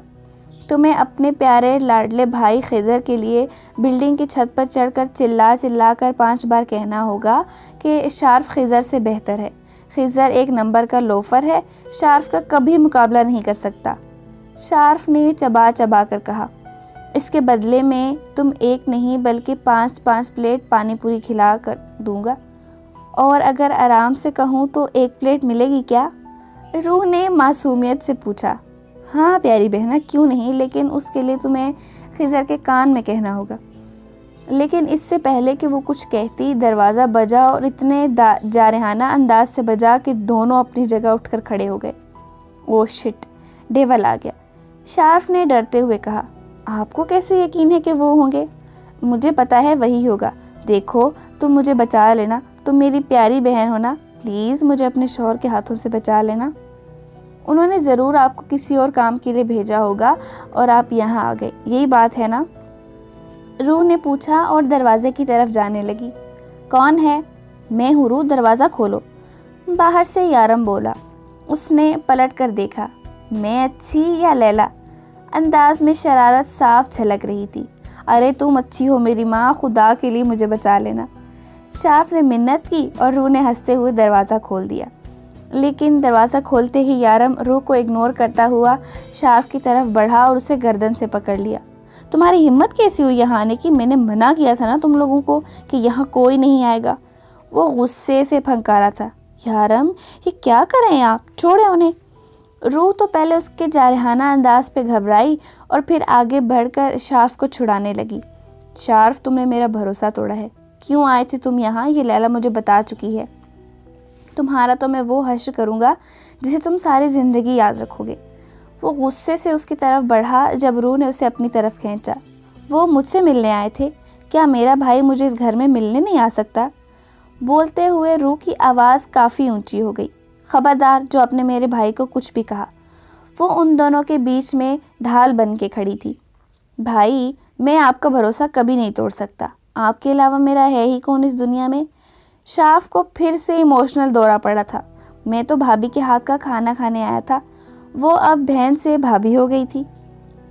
تمہیں اپنے پیارے لاڈلے بھائی خضر کے لیے بلڈنگ کی چھت پر چڑھ کر چلا چلا کر 5 بار کہنا ہوگا کہ شارف خضر سے بہتر ہے، خضر ایک نمبر کا لوفر ہے، شارف کا کبھی مقابلہ نہیں کر سکتا۔ شارف نے چبا چبا کر کہا۔ اس کے بدلے میں تم ایک نہیں بلکہ 5 پلیٹ پانی پوری کھلا کر دوں گا، اور اگر آرام سے کہوں تو 1 پلیٹ ملے گی کیا؟ روح نے معصومیت سے پوچھا۔ ہاں پیاری بہنا، کیوں نہیں، لیکن اس کے لیے تمہیں خضر کے کان میں کہنا ہوگا۔ لیکن اس سے پہلے کہ وہ کچھ کہتی، دروازہ بجا اور اتنے جارحانہ انداز سے بجا کہ دونوں اپنی جگہ اٹھ کر کھڑے ہو گئے۔ او شٹ، ڈیول آ گیا، شارف نے ڈرتے ہوئے کہا۔ آپ کو کیسے یقین ہے کہ وہ ہوں گے؟ مجھے پتا ہے وہی ہوگا۔ دیکھو، تم مجھے بچا لینا، تم میری پیاری بہن ہونا، پلیز مجھے اپنے شوہر کے ہاتھوں سے بچا لینا۔ انہوں نے ضرور آپ کو کسی اور کام کے لیے بھیجا ہوگا اور آپ یہاں آ گئے، یہی بات ہے نا؟ روح نے پوچھا اور دروازے کی طرف جانے لگی۔ کون ہے؟ میں ہوں روح، دروازہ کھولو، باہر سے یارم بولا۔ اس نے پلٹ کر دیکھا۔ میں اچھی یا لیلا؟ انداز میں شرارت صاف جھلک رہی تھی۔ ارے تم اچھی ہو میری ماں، خدا کے لیے مجھے بچا لینا۔ شارف نے منت کی اور روح نے ہنستے ہوئے دروازہ کھول دیا۔ لیکن دروازہ کھولتے ہی یارم روح کو اگنور کرتا ہوا شارف کی طرف بڑھا اور اسے گردن سے پکڑ لیا۔ تمہاری ہمت کیسی ہوئی یہاں آنے کی؟ میں نے منع کیا تھا نا تم لوگوں کو کہ یہاں کوئی نہیں آئے گا۔ وہ غصے سے پھنکارا تھا۔ یارم، یہ کیا کریں آپ؟ چھوڑیں انہیں۔ روح تو پہلے اس کے جارحانہ انداز پہ گھبرائی اور پھر آگے بڑھ کر شارف کو چھڑانے لگی۔ شارف، تم نے میرا بھروسہ توڑا ہے، کیوں آئے تھے تم یہاں یہ لیلا مجھے بتا چکی ہے۔ تمہارا تو میں وہ حشر کروں گا جسے تم ساری زندگی یاد رکھو گے۔ وہ غصے سے اس کی طرف بڑھا جب روح نے اسے اپنی طرف کھینچا۔ وہ مجھ سے ملنے آئے تھے، کیا میرا بھائی مجھے اس گھر میں ملنے نہیں آ سکتا؟ بولتے ہوئے روح کی آواز کافی اونچی ہو گئی۔ خبردار جو اپنے میرے بھائی کو کچھ بھی کہا۔ وہ ان دونوں کے بیچ میں ڈھال بن کے کھڑی تھی۔ بھائی، میں آپ کا بھروسہ کبھی نہیں توڑ سکتا، آپ کے علاوہ میرا ہے ہی کون اس دنیا میں؟ شارف کو پھر سے ایموشنل دورہ پڑا تھا۔ میں تو بھابھی کے ہاتھ کا کھانا کھانے آیا تھا، وہ اب بہن سے بھابھی ہو گئی تھی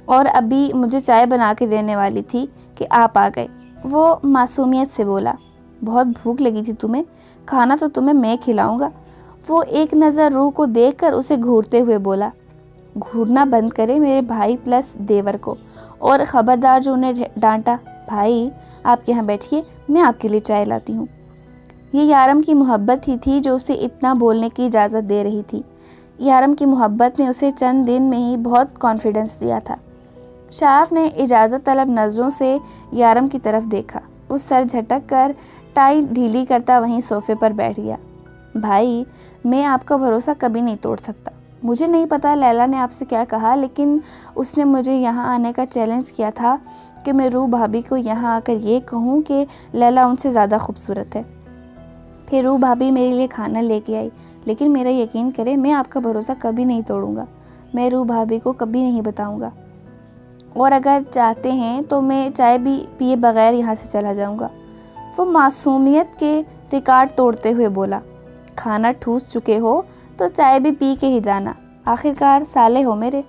اور ابھی مجھے چائے بنا کے دینے والی تھی کہ آپ آ گئے۔ وہ معصومیت سے بولا، بہت بھوک لگی تھی تمہیں، کھانا تو تمہیں میں کھلاؤں گا۔ وہ ایک نظر روح کو دیکھ کر اسے گھورتے ہوئے بولا، گھورنا بند کرے میرے بھائی پلس دیور کو، اور خبردار جو انہیں ڈانٹا، بھائی آپ یہاں بیٹھیے، میں آپ کے لیے چائے لاتی ہوں۔ یہ یارم کی محبت ہی تھی جو اسے اتنا بولنے کی اجازت دے رہی تھی۔ یارم کی محبت نے اسے چند دن میں ہی بہت کانفیڈنس دیا تھا۔ شارف نے اجازت طلب نظروں سے یارم کی طرف دیکھا۔ وہ سر جھٹک کر ٹائی ڈھیلی کرتا وہیں صوفے پر بیٹھ گیا۔ بھائی، میں آپ کا بھروسہ کبھی نہیں توڑ سکتا۔ مجھے نہیں پتا لیلا نے آپ سے کیا کہا، لیکن اس نے مجھے یہاں آنے کا چیلنج کیا تھا کہ میں روح بھابھی کو یہاں آ کر یہ کہوں کہ لیلا ان سے زیادہ خوبصورت ہے۔ پھر روح بھابھی میرے لیے کھانا لے کے آئی، لیکن میرا یقین کرے میں آپ کا بھروسہ کبھی نہیں توڑوں گا۔ میں روح بھابھی کو کبھی نہیں بتاؤں گا، اور اگر چاہتے ہیں تو میں چائے بھی پیے بغیر یہاں سے چلا جاؤں گا۔ وہ معصومیت کے ریکارڈ توڑتے ہوئے بولا، کھانا ٹھوس چکے ہو تو چائے بھی پی کے ہی جانا، آخرکار سالے ہو میرے۔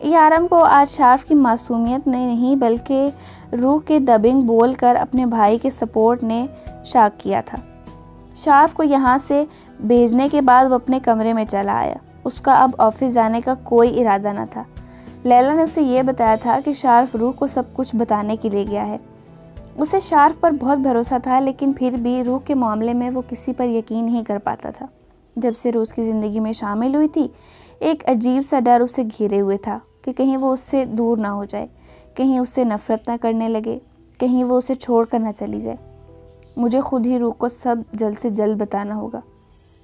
یارم کو آج شارف کی معصومیت نے نہیں بلکہ روح کے دبنگ بول کر اپنے بھائی کے سپورٹ نے شاک کیا تھا۔ شارف کو یہاں سے بھیجنے کے بعد وہ اپنے کمرے میں چلا آیا۔ اس کا اب آفس جانے کا کوئی ارادہ نہ تھا۔ لیلا نے اسے یہ بتایا تھا کہ شارف روح کو سب کچھ بتانے کے لیے گیا ہے۔ اسے شارف پر بہت بھروسہ تھا، لیکن پھر بھی روح کے معاملے میں وہ کسی پر یقین نہیں کر پاتا تھا۔ جب سے روز کی زندگی میں شامل ہوئی تھی، ایک عجیب سا ڈر اسے گھیرے ہوئے تھا کہ کہیں وہ اس سے دور نہ ہو جائے، کہیں اس سے نفرت نہ کرنے لگے، کہیں وہ اسے چھوڑ کر نہ چلی جائے۔ مجھے خود ہی روح کو سب جلد سے جلد بتانا ہوگا،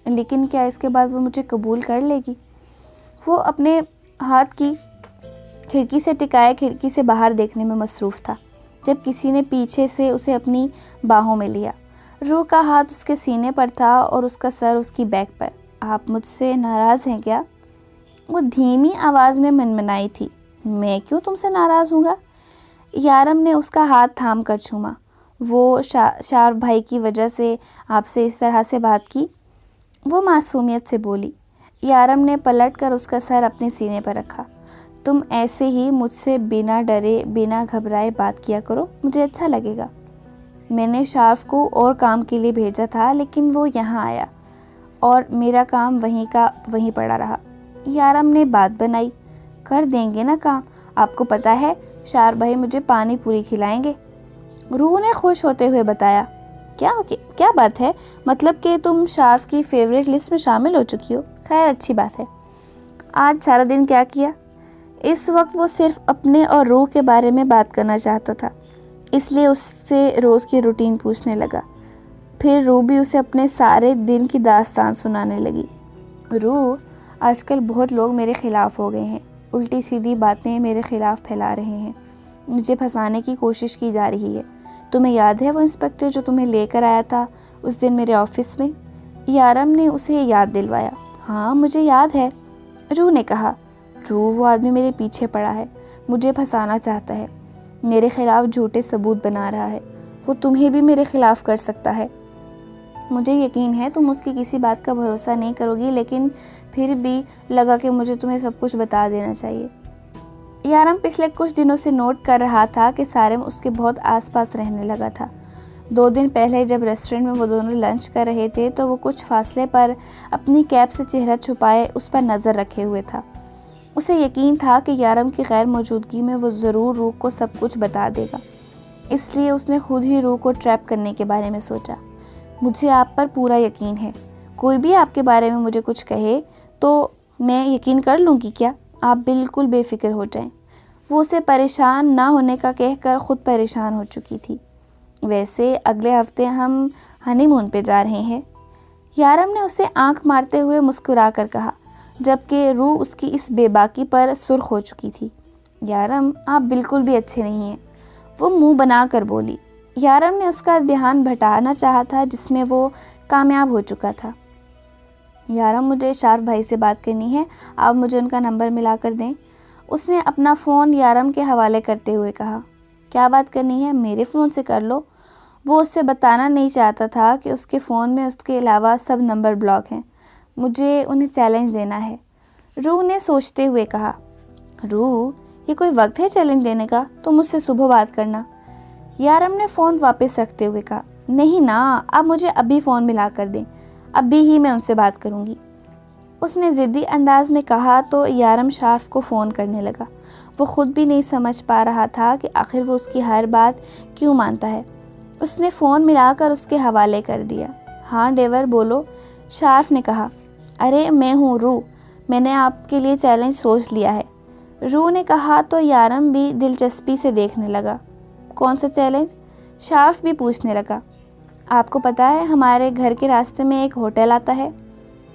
لیکن کیا اس کے بعد وہ مجھے قبول کر لے گی؟ وہ اپنے ہاتھ کی کھڑکی سے ٹکائے کھڑکی سے باہر دیکھنے میں مصروف تھا، جب کسی نے پیچھے سے اسے اپنی باہوں میں لیا۔ روح کا ہاتھ اس کے سینے پر تھا اور اس کا سر اس کی بیک پر۔ آپ مجھ سے ناراض ہیں کیا؟ وہ دھیمی آواز میں منمنائی تھی۔ میں کیوں تم سے ناراض ہوں گا؟ یارم نے اس کا ہاتھ تھام کر چوما۔ وہ شارف بھائی کی وجہ سے آپ سے اس طرح سے بات کی؟ وہ معصومیت سے بولی۔ یارم نے پلٹ کر اس کا سر اپنے سینے پر رکھا۔ تم ایسے ہی مجھ سے بنا ڈرے بنا گھبرائے بات کیا کرو، مجھے اچھا لگے گا۔ میں نے شارف کو اور کام کے لیے بھیجا تھا، لیکن وہ یہاں آیا اور میرا کام وہیں کا وہیں پڑا رہا۔ یارم نے بات بنائی، کر دیں گے نا کام، آپ کو پتہ ہے شارف بھائی مجھے پانی پوری کھلائیں گے۔ روح نے خوش ہوتے ہوئے بتایا، کیا بات ہے؟ مطلب کہ تم شارف کی فیوریٹ لسٹ میں شامل ہو چکی ہو؟ خیر اچھی بات ہے۔ آج سارا دن کیا کیا؟ اس وقت وہ صرف اپنے اور روح کے بارے میں بات کرنا چاہتا تھا، اس لیے اس سے روز کی روٹین پوچھنے لگا۔ پھر روح بھی اسے اپنے سارے دن کی داستان سنانے لگی۔ روح، آج کل بہت لوگ میرے خلاف ہو گئے ہیں، الٹی سیدھی باتیں میرے خلاف پھیلا رہے ہیں، مجھے پھنسانے کی کوشش کی جا رہی ہے۔ تمہیں یاد ہے وہ انسپکٹر جو تمہیں لے کر آیا تھا اس دن میرے آفس میں؟ یارم نے اسے یاد دلوایا۔ ہاں مجھے یاد ہے، روح نے کہا۔ روح، وہ آدمی میرے پیچھے پڑا ہے، مجھے پھنسانا چاہتا ہے، میرے خلاف جھوٹے ثبوت بنا رہا ہے، وہ تمہیں بھی میرے خلاف کر سکتا ہے۔ مجھے یقین ہے تم اس کی کسی بات کا بھروسہ نہیں کرو گی، لیکن پھر بھی لگا کہ مجھے تمہیں سب کچھ بتا دینا چاہیے۔ یارم پچھلے کچھ دنوں سے نوٹ کر رہا تھا کہ سارم اس کے بہت آس پاس رہنے لگا تھا۔ 2 دن پہلے جب ریسٹورنٹ میں وہ دونوں لنچ کر رہے تھے تو وہ کچھ فاصلے پر اپنی کیپ سے چہرہ چھپائے اس پر نظر رکھے ہوئے تھا۔ اسے یقین تھا کہ یارم کی غیر موجودگی میں وہ ضرور روح کو سب کچھ بتا دے گا، اس لیے اس نے خود ہی روح کو ٹریپ کرنے کے بارے میں سوچا۔ مجھے آپ پر پورا یقین ہے، کوئی بھی آپ کے بارے میں مجھے کچھ کہے تو میں یقین کر لوں گی کیا؟ آپ بالکل بے فکر ہو جائیں۔ وہ اسے پریشان نہ ہونے کا کہہ کر خود پریشان ہو چکی تھی۔ ویسے اگلے ہفتے ہم ہنی مون پہ جا رہے ہیں، یارم نے اسے آنکھ مارتے ہوئے مسکرا کر کہا، جبکہ روح اس کی اس بے باکی پر سرخ ہو چکی تھی۔ یارم، آپ بالکل بھی اچھے نہیں ہیں، وہ منہ بنا کر بولی۔ یارم نے اس کا دھیان بھٹانا چاہا تھا جس میں وہ کامیاب ہو چکا تھا۔ یارم، مجھے شارف بھائی سے بات کرنی ہے، آپ مجھے ان کا نمبر ملا کر دیں۔ اس نے اپنا فون یارم کے حوالے کرتے ہوئے کہا۔ کیا بات کرنی ہے؟ میرے فون سے کر لو۔ وہ اس سے بتانا نہیں چاہتا تھا کہ اس کے فون میں اس کے علاوہ سب نمبر بلاک ہیں۔ مجھے انہیں چیلنج دینا ہے، روح نے سوچتے ہوئے کہا۔ روح، یہ کوئی وقت ہے چیلنج دینے کا؟ تو مجھ سے صبح بات کرنا۔ یارم نے فون واپس رکھتے ہوئے کہا۔ نہیں نا، آپ مجھے ابھی فون ملا کر دیں، ابھی ہی میں ان سے بات کروں گی۔ اس نے ضدی انداز میں کہا تو یارم شارف کو فون کرنے لگا۔ وہ خود بھی نہیں سمجھ پا رہا تھا کہ آخر وہ اس کی ہر بات کیوں مانتا ہے۔ اس نے فون ملا کر اس کے حوالے کر دیا۔ ہاں ڈیور، بولو، شارف نے کہا۔ ارے میں ہوں روح، میں نے آپ کے لیے چیلنج سوچ لیا ہے، روح نے کہا تو یارم بھی دلچسپی سے دیکھنے لگا۔ کون سا چیلنج؟ شارف بھی پوچھنے لگا۔ آپ کو پتہ ہے ہمارے گھر کے راستے میں ایک ہوٹل آتا ہے؟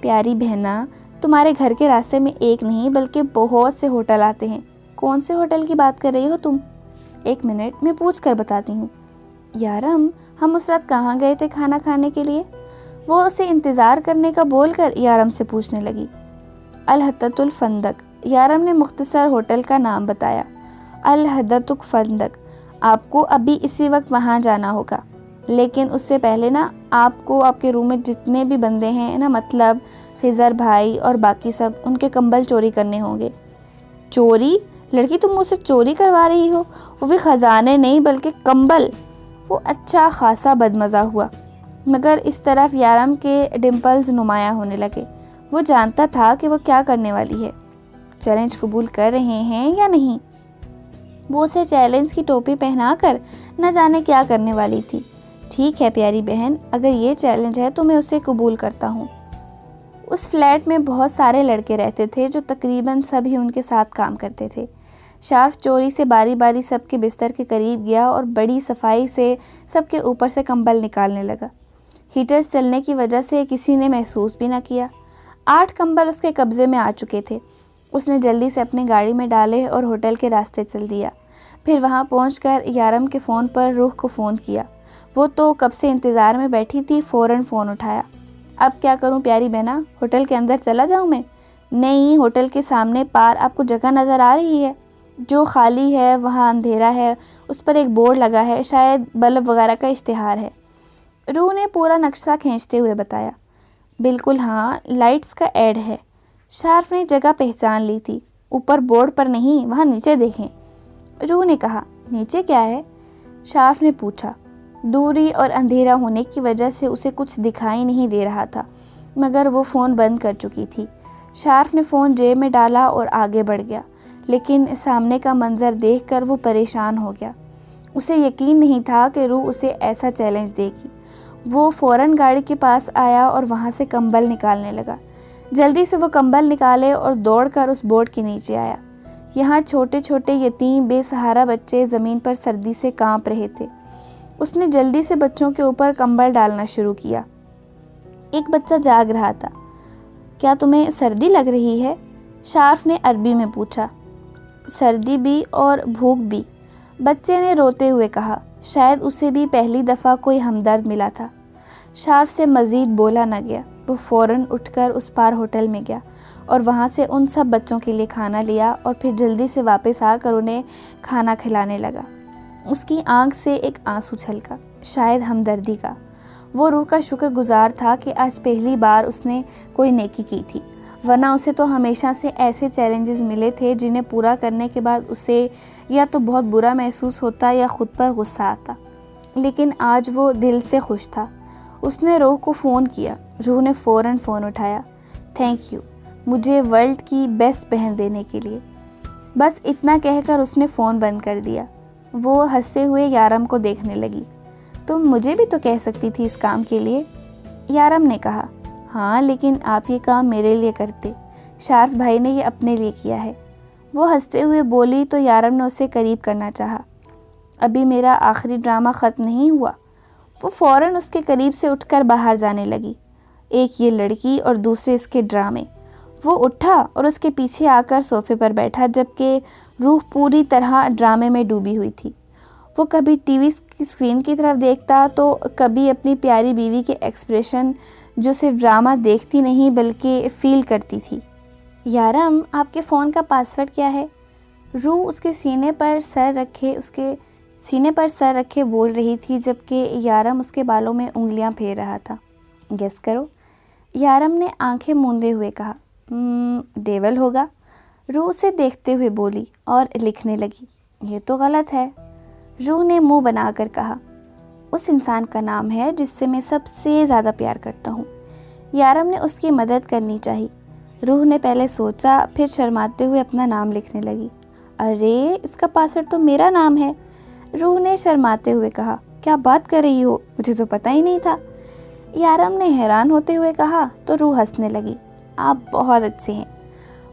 پیاری بہنا، تمہارے گھر کے راستے میں ایک نہیں بلکہ بہت سے ہوٹل آتے ہیں۔ کون سے ہوٹل کی بات کر رہی ہو تم؟ ایک منٹ، میں پوچھ کر بتاتی ہوں۔ یارم، ہم اس رات کہاں گئے تھے کھانا کھانے کے لیے؟ وہ اسے انتظار کرنے کا بول کر یارم سے پوچھنے لگی۔ الحدۃ الفندق، یارم نے مختصر ہوٹل کا نام بتایا۔ الحدۃ الفندق، آپ کو ابھی اسی وقت وہاں جانا ہوگا، لیکن اس سے پہلے نا آپ کو آپ کے روم میں جتنے بھی بندے ہیں نا، مطلب خضر بھائی اور باقی سب، ان کے کمبل چوری کرنے ہوں گے۔ چوری؟ لڑکی، تم مجھ سے چوری کروا رہی ہو؟ وہ بھی خزانے نہیں بلکہ کمبل۔ وہ اچھا خاصا بدمزہ ہوا، مگر اس طرف یارم کے ڈمپلز نمایاں ہونے لگے۔ وہ جانتا تھا کہ وہ کیا کرنے والی ہے۔ چیلنج قبول کر رہے ہیں یا نہیں؟ وہ اسے چیلنج کی ٹوپی پہنا کر نہ جانے کیا کرنے والی تھی۔ ٹھیک ہے پیاری بہن، اگر یہ چیلنج ہے تو میں اسے قبول کرتا ہوں۔ اس فلیٹ میں بہت سارے لڑکے رہتے تھے جو تقریباً سبھی ان کے ساتھ کام کرتے تھے۔ شارف چوری سے باری باری سب کے بستر کے قریب گیا اور بڑی صفائی سے سب کے اوپر سے کمبل نکالنے لگا۔ ہیٹرز چلنے کی وجہ سے کسی نے محسوس بھی نہ کیا۔ 8 کمبل اس کے قبضے میں آ چکے تھے۔ اس نے جلدی سے اپنی گاڑی میں ڈالے اور ہوٹل کے راستے چل دیا۔ پھر وہاں پہنچ کر یارم کے فون پر روح کو فون کیا۔ وہ تو کب سے انتظار میں بیٹھی تھی، فوراً فون اٹھایا۔ اب کیا کروں پیاری بہنا، ہوٹل کے اندر چلا جاؤں میں؟ نہیں، ہوٹل کے سامنے پار آپ کو جگہ نظر آ رہی ہے جو خالی ہے، وہاں اندھیرا ہے، اس پر ایک بورڈ لگا ہے، شاید بلب وغیرہ کا اشتہار ہے۔ روح نے پورا نقشہ کھینچتے ہوئے بتایا۔ بالکل ہاں، لائٹس کا ایڈ ہے۔ شارف نے جگہ پہچان لی تھی۔ اوپر بورڈ پر نہیں، وہاں نیچے دیکھیں، روح نے کہا۔ نیچے کیا ہے؟ شارف نے پوچھا۔ دوری اور اندھیرا ہونے کی وجہ سے اسے کچھ دکھائی نہیں دے رہا تھا، مگر وہ فون بند کر چکی تھی۔ شارف نے فون جیب میں ڈالا اور آگے بڑھ گیا، لیکن سامنے کا منظر دیکھ کر وہ پریشان ہو گیا۔ اسے یقین نہیں تھا کہ روح اسے ایسا چیلنج دے گی۔ وہ فوراً گاڑی کے پاس آیا اور وہاں سے کمبل نکالنے لگا۔ جلدی سے وہ کمبل نکالے اور دوڑ کر اس بورڈ کے نیچے آیا۔ یہاں چھوٹے چھوٹے یتیم بے سہارا بچے زمین پر سردی سے کانپ رہے تھے۔ اس نے جلدی سے بچوں کے اوپر کمبل ڈالنا شروع کیا۔ ایک بچہ جاگ رہا تھا۔ کیا تمہیں سردی لگ رہی ہے؟ شارف نے عربی میں پوچھا۔ سردی بھی اور بھوک بھی، بچے نے روتے ہوئے کہا۔ شاید اسے بھی پہلی دفعہ کوئی ہمدرد ملا تھا۔ شارف سے مزید بولا نہ گیا۔ وہ فوراً اٹھ کر اس پار ہوٹل میں گیا اور وہاں سے ان سب بچوں کے لیے کھانا لیا اور پھر جلدی سے واپس آ کر انہیں کھانا کھلانے لگا۔ اس کی آنکھ سے ایک آنسو چھلکا، شاید ہمدردی کا۔ وہ روح کا شکر گزار تھا کہ آج پہلی بار اس نے کوئی نیکی کی تھی، ورنہ اسے تو ہمیشہ سے ایسے چیلنجز ملے تھے جنہیں پورا کرنے کے بعد اسے یا تو بہت برا محسوس ہوتا یا خود پر غصہ آتا، لیکن آج وہ دل سے خوش تھا۔ اس نے روح کو فون کیا۔ روح نے فوراً فون اٹھایا۔ تھینک یو مجھے ورلڈ کی بیسٹ بہن دینے کے لیے۔ بس اتنا کہہ کر اس نے فون بند کر دیا۔ وہ ہنستے ہوئے یارم کو دیکھنے لگی۔ تم مجھے بھی تو کہہ سکتی تھی اس کام کے لیے، یارم نے کہا۔ ہاں، لیکن آپ یہ کام میرے لیے کرتے، شارف بھائی نے یہ اپنے لیے کیا ہے۔ وہ ہنستے ہوئے بولی تو یارم نے اسے قریب کرنا چاہا۔ ابھی میرا آخری ڈرامہ ختم نہیں ہوا۔ وہ فوراً اس کے قریب سے اٹھ کر باہر جانے لگی۔ ایک یہ لڑکی اور دوسرے اس کے ڈرامے۔ وہ اٹھا اور اس کے پیچھے آ کر صوفے پر بیٹھا، جبکہ روح پوری طرح ڈرامے میں ڈوبی ہوئی تھی۔ وہ کبھی ٹی وی کی اسکرین کی طرف دیکھتا تو کبھی اپنی پیاری بیوی کے ایکسپریشن، جو صرف ڈرامہ دیکھتی نہیں بلکہ فیل کرتی تھی۔ یارم، آپ کے فون کا پاسورڈ کیا ہے؟ روح اس کے سینے پر سر رکھے بول رہی تھی، جبکہ یارم اس کے بالوں میں انگلیاں پھیر رہا تھا۔ گیس کرو، یارم نے آنکھیں موندے ہوئے کہا۔ ڈیول ہوگا، روح اسے دیکھتے ہوئے بولی اور لکھنے لگی۔ یہ تو غلط ہے، روح نے منہ بنا کر کہا۔ اس انسان کا نام ہے جس سے میں سب سے زیادہ پیار کرتا ہوں۔ یارم نے اس کی مدد کرنی چاہی۔ روح نے پہلے سوچا، پھر شرماتے ہوئے اپنا نام لکھنے لگی۔ ارے، اس کا پاسورڈ تو میرا نام ہے، روح نے شرماتے ہوئے کہا۔ کیا بات کر رہی ہو، مجھے تو پتہ ہی نہیں تھا، یارم نے حیران ہوتے ہوئے کہا تو روح ہنسنے لگی۔ آپ بہت اچھے ہیں،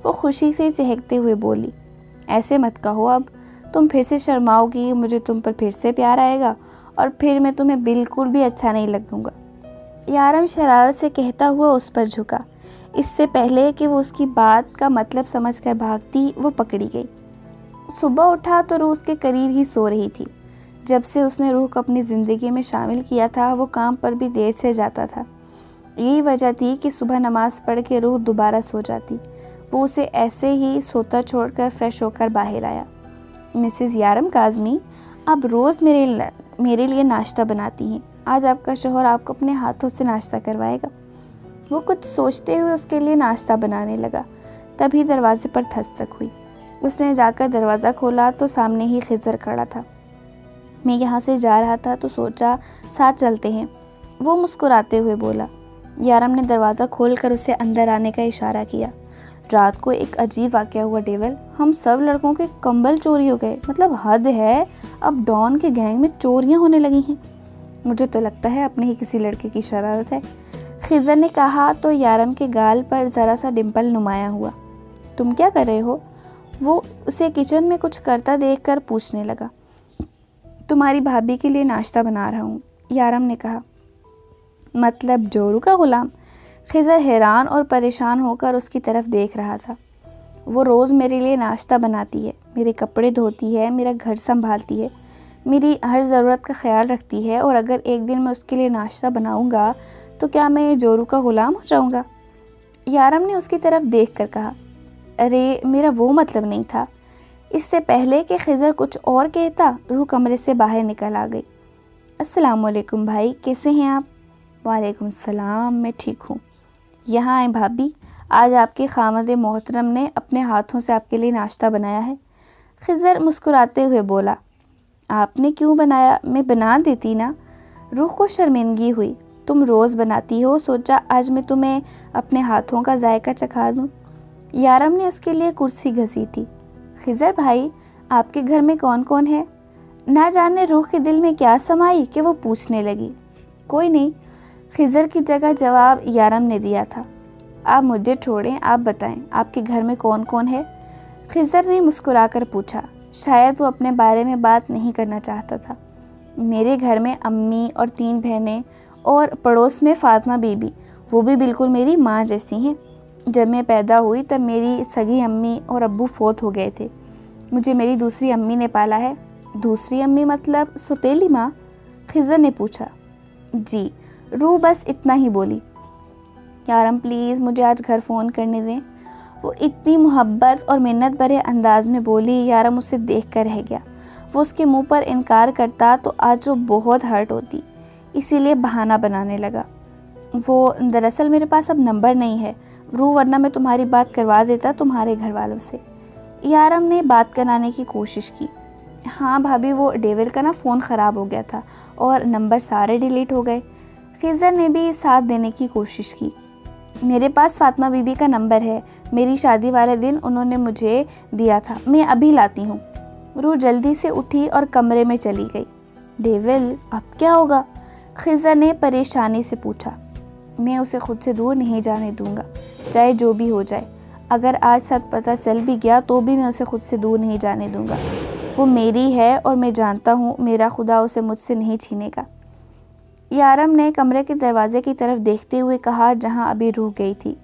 وہ خوشی سے چہکتے ہوئے بولی۔ ایسے مت کہو، اب تم پھر سے شرماؤ گی، مجھے تم پر پھر سے پیار آئے گا اور پھر میں تمہیں بالکل بھی اچھا نہیں لگوں گا، یارم شرارت سے کہتا ہوا اس پر جھکا۔ اس سے پہلے کہ وہ اس کی بات کا مطلب سمجھ کر بھاگتی، وہ پکڑی گئی۔ صبح اٹھا تو روح اس کے قریب ہی سو رہی تھی۔ جب سے اس نے روح کو اپنی زندگی میں شامل کیا تھا، وہ کام پر بھی دیر سے جاتا تھا۔ یہی وجہ تھی کہ صبح نماز پڑھ کے روح دوبارہ سو جاتی۔ وہ اسے ایسے ہی سوتا چھوڑ کر فریش ہو کر باہر آیا۔ مسز یارم کاظمی، آپ روز میرے لیے ناشتہ بناتی ہیں، آج آپ کا شوہر آپ کو اپنے ہاتھوں سے ناشتہ کروائے گا۔ وہ کچھ سوچتے ہوئے اس کے لیے ناشتہ بنانے لگا، تبھی دروازے پر دستک ہوئی۔ اس نے جا کر دروازہ کھولا تو سامنے ہی خضر کھڑا تھا۔ میں یہاں سے جا رہا تھا تو سوچا ساتھ چلتے ہیں، وہ مسکراتے ہوئے بولا۔ یارم نے دروازہ کھول کر اسے اندر آنے کا اشارہ کیا۔ رات کو ایک عجیب واقعہ ہوا ڈیول، ہم سب لڑکوں کے کمبل چوری ہو گئے، مطلب حد ہے، اب ڈان کے گینگ میں چوریاں ہونے لگی ہیں۔ مجھے تو لگتا ہے اپنے ہی کسی لڑکے کی شرارت ہے، خضر نے کہا تو یارم کے گال پر ذرا سا ڈمپل نمایاں ہوا۔ تم کیا کر رہے ہو؟ وہ اسے کچن میں کچھ کرتا دیکھ کر پوچھنے لگا۔ تمہاری بھابھی کے لیے ناشتہ بنا رہا ہوں، یارم نے کہا۔ مطلب جورو کا غلام؟ خضر حیران اور پریشان ہو کر اس کی طرف دیکھ رہا تھا۔ وہ روز میرے لیے ناشتہ بناتی ہے، میرے کپڑے دھوتی ہے، میرا گھر سنبھالتی ہے، میری ہر ضرورت کا خیال رکھتی ہے، اور اگر ایک دن میں اس کے لیے ناشتہ بناؤں گا تو کیا میں جورو کا غلام ہو جاؤں گا؟ یارم نے اس کی طرف دیکھ کر کہا۔ ارے، میرا وہ مطلب نہیں تھا۔ اس سے پہلے کہ خضر کچھ اور کہتا، روح کمرے سے باہر نکل آ گئی۔ السلام علیکم بھائی، کیسے ہیں آپ؟ وعلیکم السلام، میں ٹھیک ہوں۔ یہاں آئیں بھابھی، آج آپ کے خاوند محترم نے اپنے ہاتھوں سے آپ کے لیے ناشتہ بنایا ہے۔ خضر مسکراتے ہوئے بولا۔ آپ نے کیوں بنایا؟ میں بنا دیتی نا۔ روح کو شرمندگی ہوئی۔ تم روز بناتی ہو، سوچا آج میں تمہیں اپنے ہاتھوں کا ذائقہ چکھا دوں۔ یارم نے اس کے لیے کرسی گھسیٹی۔ خضر بھائی، آپ کے گھر میں کون کون ہے؟ نہ جانے روح کے دل میں کیا سمائی کہ وہ پوچھنے لگی۔ کوئی نہیں، خضر کی جگہ جواب یارم نے دیا تھا۔ آپ مجھے چھوڑیں، آپ بتائیں آپ کے گھر میں کون کون ہے؟ خضر نے مسکرا کر پوچھا۔ شاید وہ اپنے بارے میں بات نہیں کرنا چاہتا تھا۔ میرے گھر میں امی اور 3 بہنیں، اور پڑوس میں فاطمہ بی بی، وہ بھی بالکل میری ماں جیسی ہیں۔ جب میں پیدا ہوئی تب میری سگی امی اور ابو فوت ہو گئے تھے، مجھے میری دوسری امی نے پالا ہے۔ دوسری امی مطلب سوتیلی ماں؟ خضر نے پوچھا۔ جی، روح بس اتنا ہی بولی۔ یارم پلیز مجھے آج گھر فون کرنے دیں، وہ اتنی محبت اور منت بھرے انداز میں بولی۔ یارم اسے دیکھ کر رہ گیا۔ وہ اس کے منہ پر انکار کرتا تو آج وہ بہت ہرٹ ہوتی، اسی لیے بہانہ بنانے لگا۔ وہ دراصل میرے پاس اب نمبر نہیں ہے روح، ورنہ میں تمہاری بات کروا دیتا تمہارے گھر والوں سے۔ یارم نے بات کرانے کی کوشش کی۔ ہاں بھابھی، وہ ڈیول کا فون خراب ہو گیا تھا اور نمبر سارے ڈیلیٹ ہو گئے۔ خضر نے بھی ساتھ دینے کی کوشش کی۔ میرے پاس فاطمہ بی بی کا نمبر ہے، میری شادی والے دن انہوں نے مجھے دیا تھا، میں ابھی لاتی ہوں۔ روح جلدی سے اٹھی اور کمرے میں چلی گئی۔ ڈیول، اب کیا ہوگا؟ خضر نے پریشانی سے پوچھا۔ میں اسے خود سے دور نہیں جانے دوں گا، چاہے جو بھی ہو جائے۔ اگر آج سچ پتہ چل بھی گیا تو بھی میں اسے خود سے دور نہیں جانے دوں گا۔ وہ میری ہے اور میں جانتا ہوں میرا خدا اسے مجھ سے نہیں چھینے گا۔ یارم نے کمرے کے دروازے کی طرف دیکھتے ہوئے کہا جہاں ابھی روک گئی تھی۔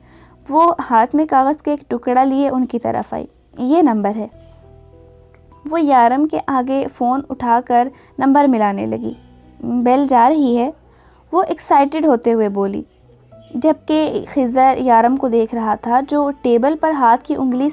وہ ہاتھ میں کاغذ کا ایک ٹکڑا لیے ان کی طرف آئی۔ یہ نمبر ہے۔ وہ یارم کے آگے فون اٹھا کر نمبر ملانے لگی۔ بیل جا رہی ہے، وہ ایکسائٹڈ ہوتے ہوئے بولی، جبکہ خضر یارم کو دیکھ رہا تھا جو ٹیبل پر ہاتھ کی انگلی